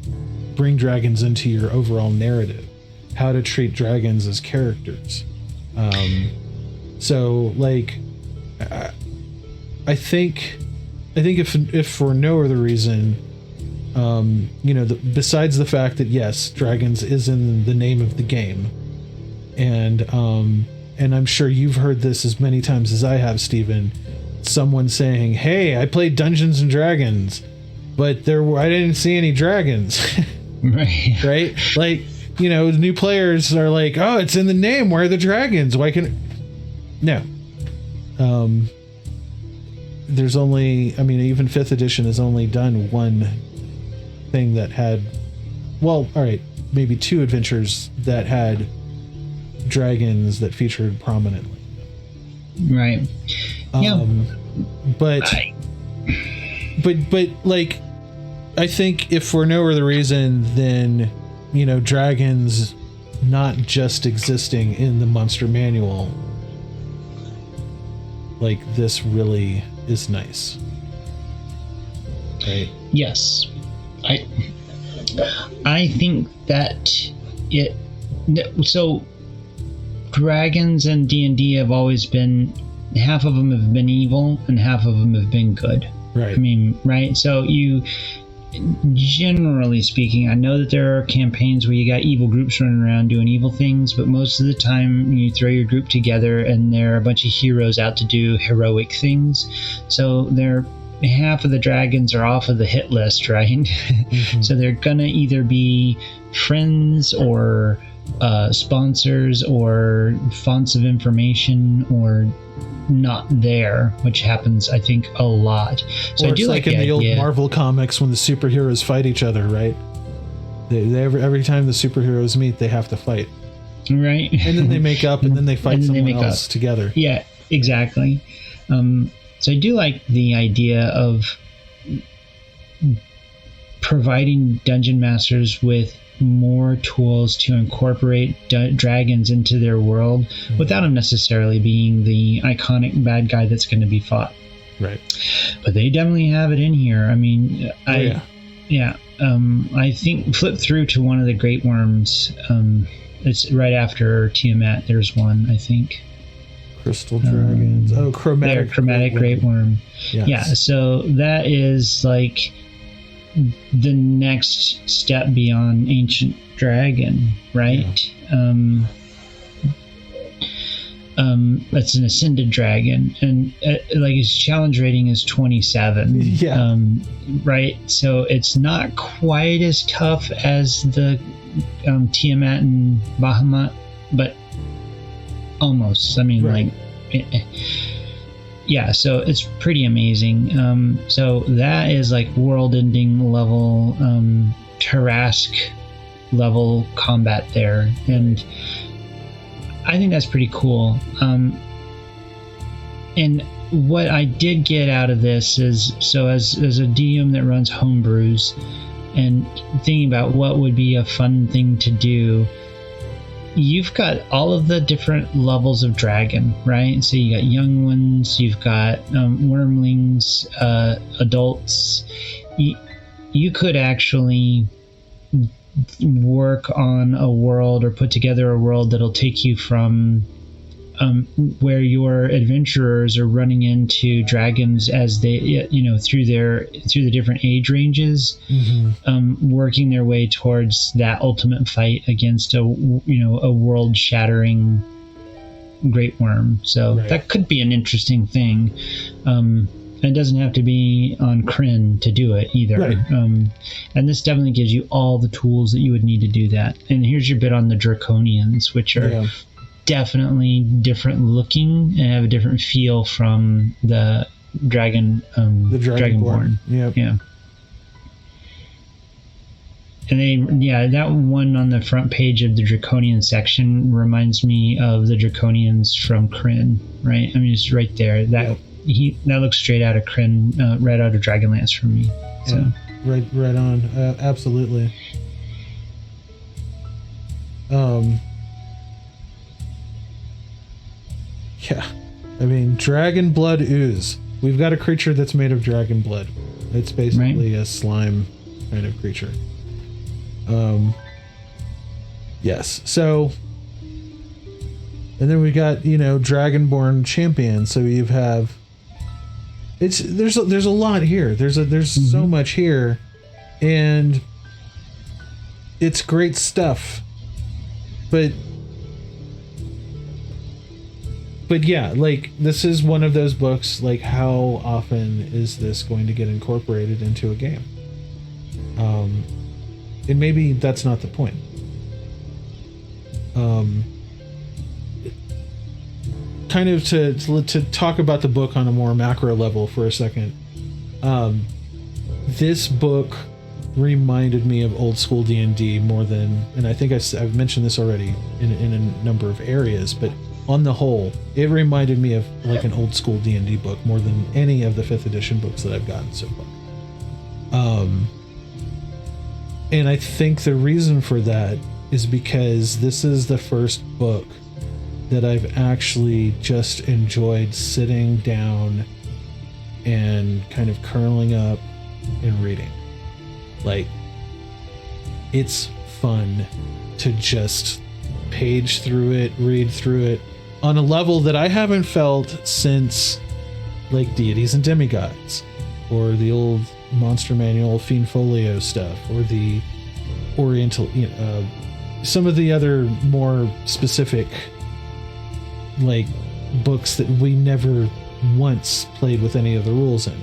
bring dragons into your overall narrative, how to treat dragons as characters. So like, I think if for no other reason, besides the fact that yes, dragons is in the name of the game, and I'm sure you've heard this as many times as I have, Stephen, someone saying, "Hey, I played Dungeons and Dragons, but I didn't see any dragons." Right. Right? Like, new players are like, "Oh, it's in the name. Where are the dragons? Why can?" No. There's only, even 5th edition has only done one thing that had, maybe 2 adventures that had dragons that featured prominently. Right. But like, I think if for no other reason than, dragons not just existing in the monster manual, like, this really is nice. Right? Yes. I think that so dragons and D&D have always been, half of them have been evil and half of them have been good. Right. Right? So you, generally speaking, I know that there are campaigns where you got evil groups running around doing evil things, but most of the time you throw your group together and there are a bunch of heroes out to do heroic things. So half of the dragons are off of the hit list, right? Mm-hmm. So they're gonna either be friends or sponsors or fonts of information or not there, which happens, I think, a lot. So or I do it's like in the old idea. Marvel comics when the superheroes fight each other, right? They every time the superheroes meet, they have to fight, right? And then they make up, and then they fight someone else together. Yeah, exactly. So I do like the idea of providing dungeon masters with more tools to incorporate dragons into their world, mm-hmm. without them necessarily being the iconic bad guy that's going to be fought. Right. But they definitely have it in here. I think flip through to one of the Great Worms. It's right after Tiamat. There's one, I think. Crystal dragons. Chromatic Great Worm. Yes. Yeah. So that is like the next step beyond Ancient Dragon, right? Yeah. That's an ascended dragon, and like his challenge rating is 27. Yeah. Right. So it's not quite as tough as the Tiamat and Bahamut, but almost. Right. yeah, so it's pretty amazing. So that is like world-ending level, Tarrasque level combat there, and I think that's pretty cool. And what I did get out of this is, so as a DM that runs homebrews and thinking about what would be a fun thing to do, you've got all of the different levels of dragon, right? So you got young ones, you've got wormlings, adults. You could actually work on a world or put together a world that'll take you from where your adventurers are running into dragons as they, through the different age ranges, working their way towards that ultimate fight against a world-shattering great worm. So that could be an interesting thing. It doesn't have to be on Kryn to do it either. Right. And this definitely gives you all the tools that you would need to do that. And here's your bit on the Draconians, which are definitely different looking and have a different feel from the dragon, the Dragonborn. Yep. Yeah. And that one on the front page of the Draconian section reminds me of the Draconians from Kryn, right? I mean, it's right there. That looks straight out of Kryn, right out of Dragonlance for me. So right on, absolutely. Yeah, I mean, dragon blood ooze. We've got a creature that's made of dragon blood. It's basically a slime kind of creature. Yes. So, and then we got, Dragonborn champion. So you have, there's a lot here. There's so much here, and it's great stuff. But yeah, like, this is one of those books, like, how often is this going to get incorporated into a game? And maybe that's not the point. Kind of to talk about the book on a more macro level for a second. This book reminded me of old school D&D more than, and I think I've mentioned this already in a number of areas, but on the whole, it reminded me of like an old school D&D book more than any of the 5th edition books that I've gotten so far. And I think the reason for that is because this is the first book that I've actually just enjoyed sitting down and kind of curling up and reading. Like, it's fun to just page through it, read through it on a level that I haven't felt since like Deities and Demigods, or the old Monster Manual Fiend Folio stuff, or the Oriental, some of the other more specific like books that we never once played with any of the rules in.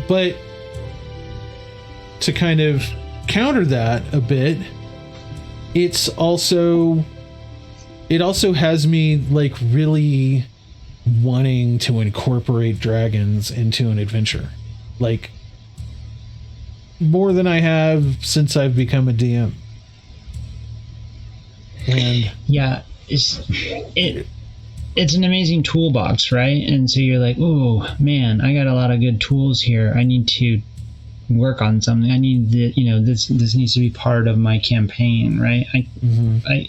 But to kind of counter that a bit, it also has me like really wanting to incorporate dragons into an adventure, like more than I have since I've become a DM. And yeah, it's an amazing toolbox, right? And so you're like, oh man, I got a lot of good tools here. I need to work on something. I need this needs to be part of my campaign, right?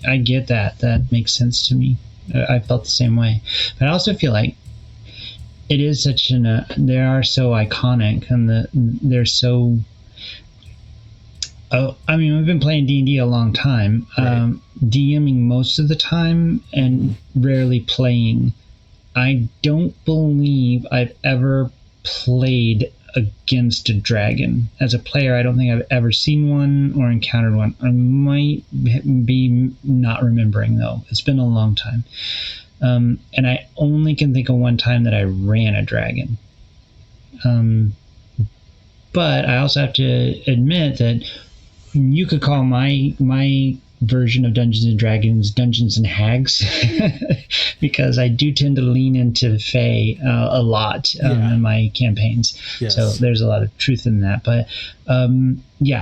I get that. That makes sense to me. I felt the same way. But I also feel like it is such they are so iconic, and they're so. Oh, I mean, we've been playing D&D a long time, right. DMing most of the time and rarely playing. I don't believe I've ever played against a dragon. As a player, I don't think I've ever seen one or encountered one. I might be not remembering, though. It's been a long time. And I only can think of one time that I ran a dragon. But I also have to admit that you could call my version of Dungeons and Dragons, Dungeons and Hags, because I do tend to lean into Fae a lot in my campaigns. Yes. So there's a lot of truth in that. But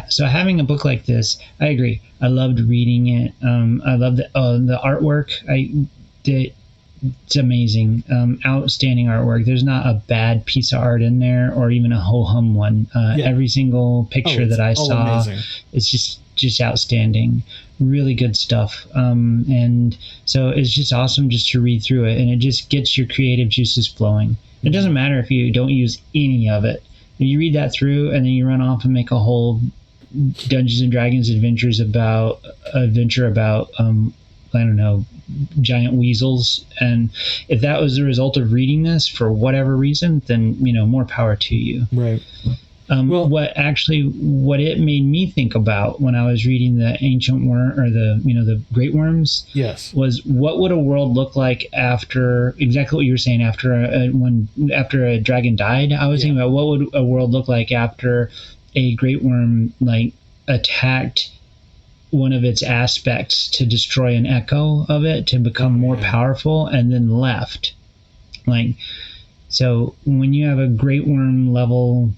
so having a book like this, I agree. I loved reading it. I love the artwork. It's amazing. Outstanding artwork. There's not a bad piece of art in there, or even a ho-hum one. Every single picture that I saw, amazing. It's just outstanding. Really good stuff. And so it's just awesome just to read through it, and it just gets your creative juices flowing. It doesn't matter if you don't use any of it. If you read that through and then you run off and make a whole Dungeons and Dragons adventure about I don't know, giant weasels, and if that was the result of reading this for whatever reason, then more power to you. Right. What it made me think about when I was reading the ancient worm, or the great worms, yes, was what would a world look like after, exactly what you were saying, after a dragon died. I was thinking about what would a world look like after a great worm attacked one of its aspects to destroy an echo of it to become more powerful, and then left. So when you have a great worm level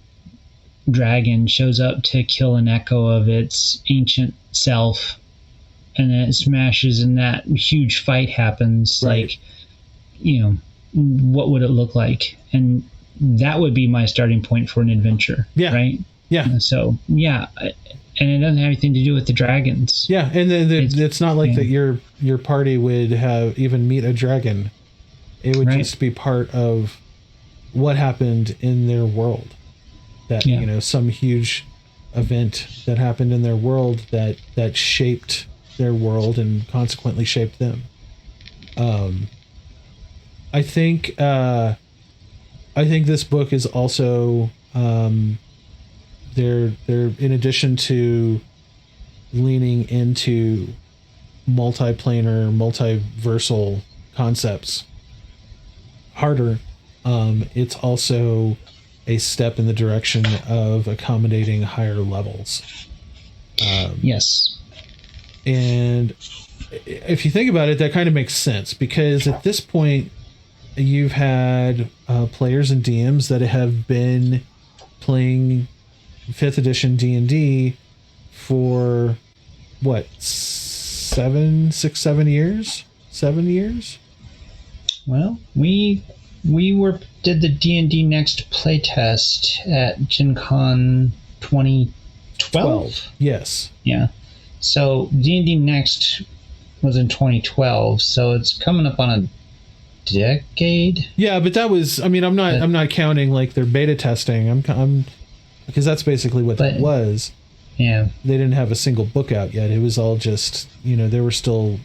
dragon shows up to kill an echo of its ancient self, and then it smashes and that huge fight happens, right. What would it look like? And that would be my starting point for an adventure. Right. So and it doesn't have anything to do with the dragons. Yeah, and then it's not like that your party would have even meet a dragon. It would just be part of what happened in their world. That some huge event that happened in their world that shaped their world and consequently shaped them. I think this book is also they're in addition to leaning into multiplanar, multiversal concepts harder, it's also a step in the direction of accommodating higher levels. Yes. And if you think about it, that kind of makes sense, because at this point you've had players and DMs that have been playing 5th edition D&D for what, 7 years? 7 years? Well, we did the D&D Next playtest at Gen Con 2012. Yes. Yeah. So D&D Next was in 2012, so it's coming up on a decade. Yeah, but that was, I'm not counting like their beta testing. I'm because that's basically what that was. Yeah. They didn't have a single book out yet. It was all just, they were still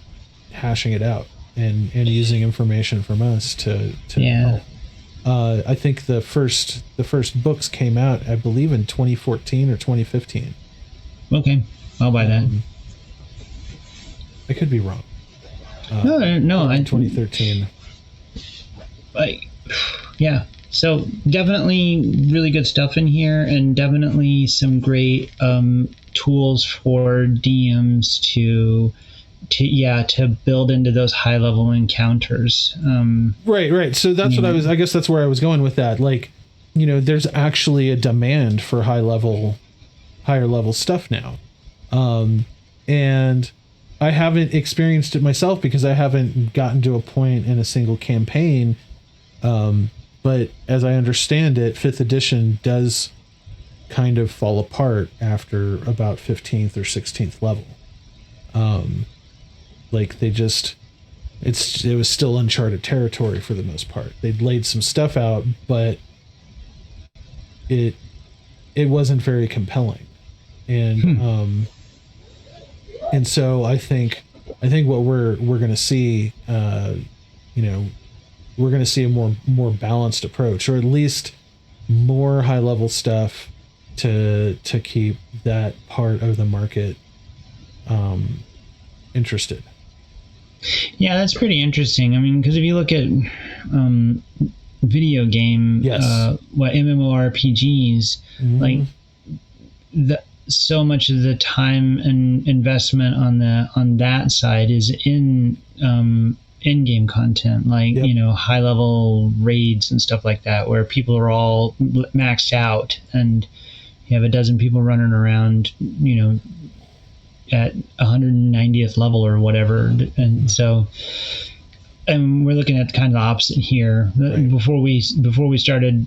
hashing it out and using information from us to help. I think the first books came out, I believe, in 2014 or 2015. Okay, I'll buy that. I could be wrong. No, 2013. Yeah. So definitely really good stuff in here, and definitely some great tools for DMs to build into those high level encounters. Right. So that's what I guess that's where I was going with that. Like, there's actually a demand for higher level stuff now. And I haven't experienced it myself because I haven't gotten to a point in a single campaign. But as I understand it, 5th edition does kind of fall apart after about 15th or 16th level. Like it was still uncharted territory for the most part. They'd laid some stuff out, but it wasn't very compelling. And and so I think what we're going to see, we're going to see a more balanced approach, or at least more high level stuff to keep that part of the market interested. Yeah, that's pretty interesting. I mean, because if you look at video game, MMORPGs, like so much of the time and investment on that side is in in-game content, like Yep. high level raids and stuff like that, where people are all maxed out, and you have a dozen people running around, at 190th level or whatever, and so. And we're looking at kind of the opposite here. Right. Before we started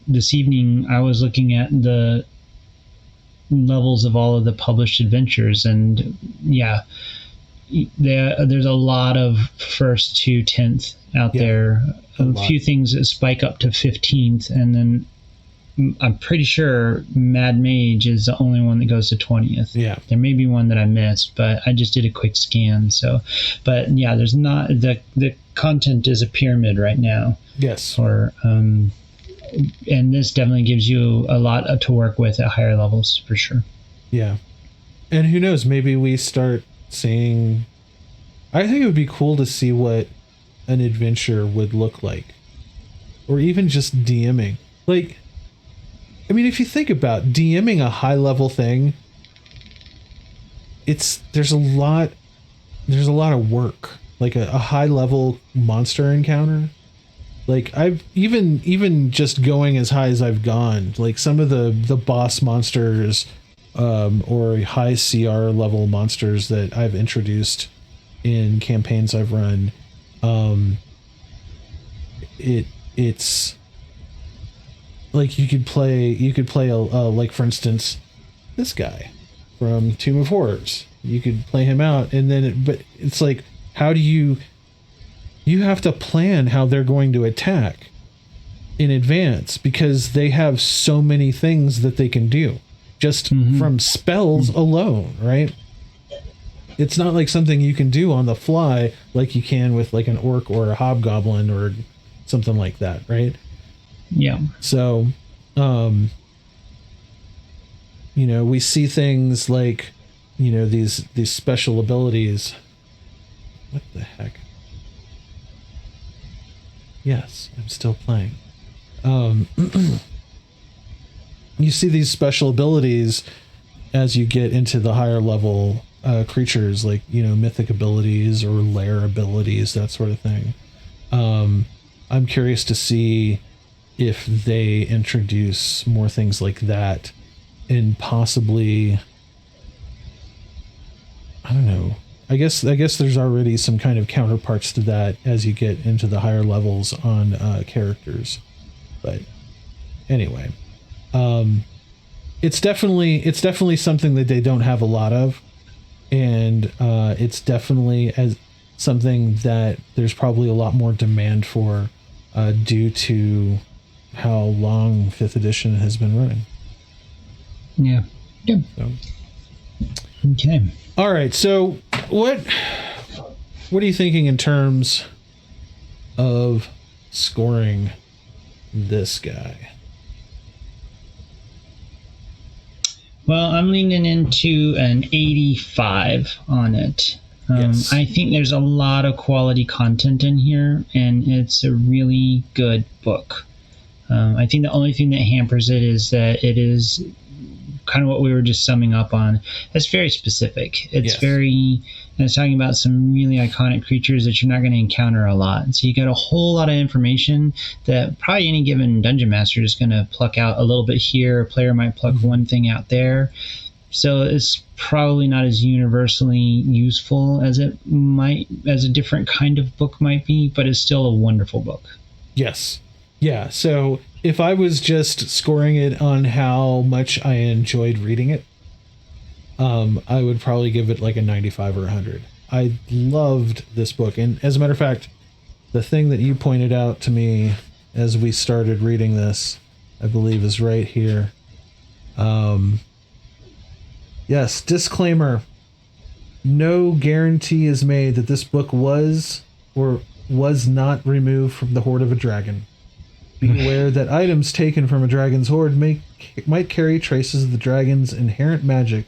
this evening, I was looking at the levels of all of the published adventures, and yeah, there's a lot of first to 10th out there. A few things that spike up to 15th, and then I'm pretty sure Mad Mage is the only one that goes to 20th. Yeah. There may be one that I missed, but I just did a quick scan. So, but yeah, there's not the content is a pyramid right now. Yes. Or and this definitely gives you a lot to work with at higher levels for sure. Yeah. And who knows, maybe we start seeing, I think it would be cool to see what an adventure would look like, or even just DMing. Like, I mean, if you think about DMing a high level thing, there's a lot of work. Like a high level monster encounter. Like I've even just going as high as I've gone, like some of the boss monsters, or high CR level monsters that I've introduced in campaigns I've run, it's like you could play a like, for instance, this guy from Tomb of Horrors. You could play him out, and then but it's like, how do you have to plan how they're going to attack in advance, because they have so many things that they can do just from spells alone, right? It's not like something you can do on the fly like you can with like an orc or a hobgoblin or something like that, right? Yeah. So, we see things like, these special abilities. What the heck? Yes, I'm still playing. You see these special abilities as you get into the higher level creatures, like, mythic abilities or lair abilities, that sort of thing. I'm curious to see if they introduce more things like that, and possibly, I don't know. I guess there's already some kind of counterparts to that as you get into the higher levels on characters. But anyway, it's definitely something that they don't have a lot of, and it's definitely as something that there's probably a lot more demand for, due to how long 5th edition has been running. Yeah. Yeah. So. Okay. All right. So what are you thinking in terms of scoring this guy? Well, I'm leaning into an 85 on it. Yes. I think there's a lot of quality content in here, and it's a really good book. I think the only thing that hampers it is that it is kind of what we were just summing up on. It's very specific. It's it's talking about some really iconic creatures that you're not going to encounter a lot. So you got a whole lot of information that probably any given dungeon master is going to pluck out a little bit here. A player might pluck one thing out there. So it's probably not as universally useful as a different kind of book might be, but it's still a wonderful book. Yes. Yeah. So if I was just scoring it on how much I enjoyed reading it, I would probably give it like a 95 or 100. I loved this book. And as a matter of fact, the thing that you pointed out to me as we started reading this, I believe, is right here. Yes, disclaimer. No guarantee is made that this book was or was not removed from the Horde of a Dragon. Be aware that items taken from a dragon's horde might carry traces of the dragon's inherent magic,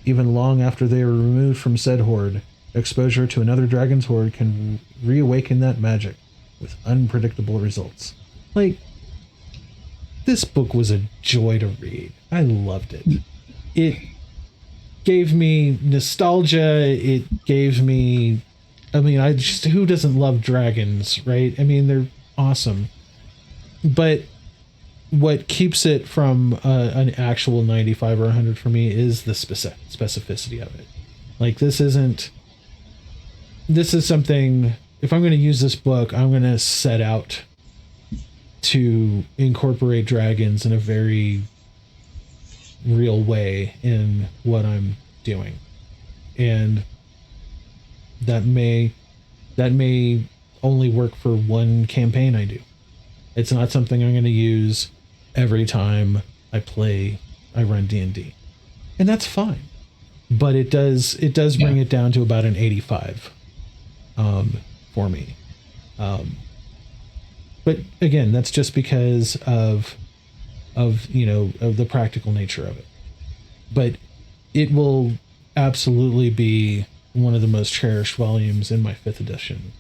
even long after they are removed from said horde. Exposure to another dragon's horde can reawaken that magic, with unpredictable results. Like, this book was a joy to read. I loved it. It gave me nostalgia. It gave me, I mean, who doesn't love dragons, right? I mean, they're awesome. But what keeps it from an actual 95 or 100 for me is the specificity of it. Like, this is something, if I'm going to use this book, I'm going to set out to incorporate dragons in a very real way in what I'm doing. And that may only work for one campaign I do. It's not something I'm going to use every time I run D&D. And that's fine. But it does bring it down to about an 85 for me. But again, that's just because of the practical nature of it. But it will absolutely be one of the most cherished volumes in my 5th edition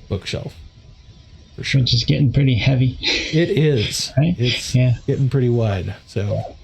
bookshelf. For sure. Which is getting pretty heavy. It is. Right? It's getting pretty wide. So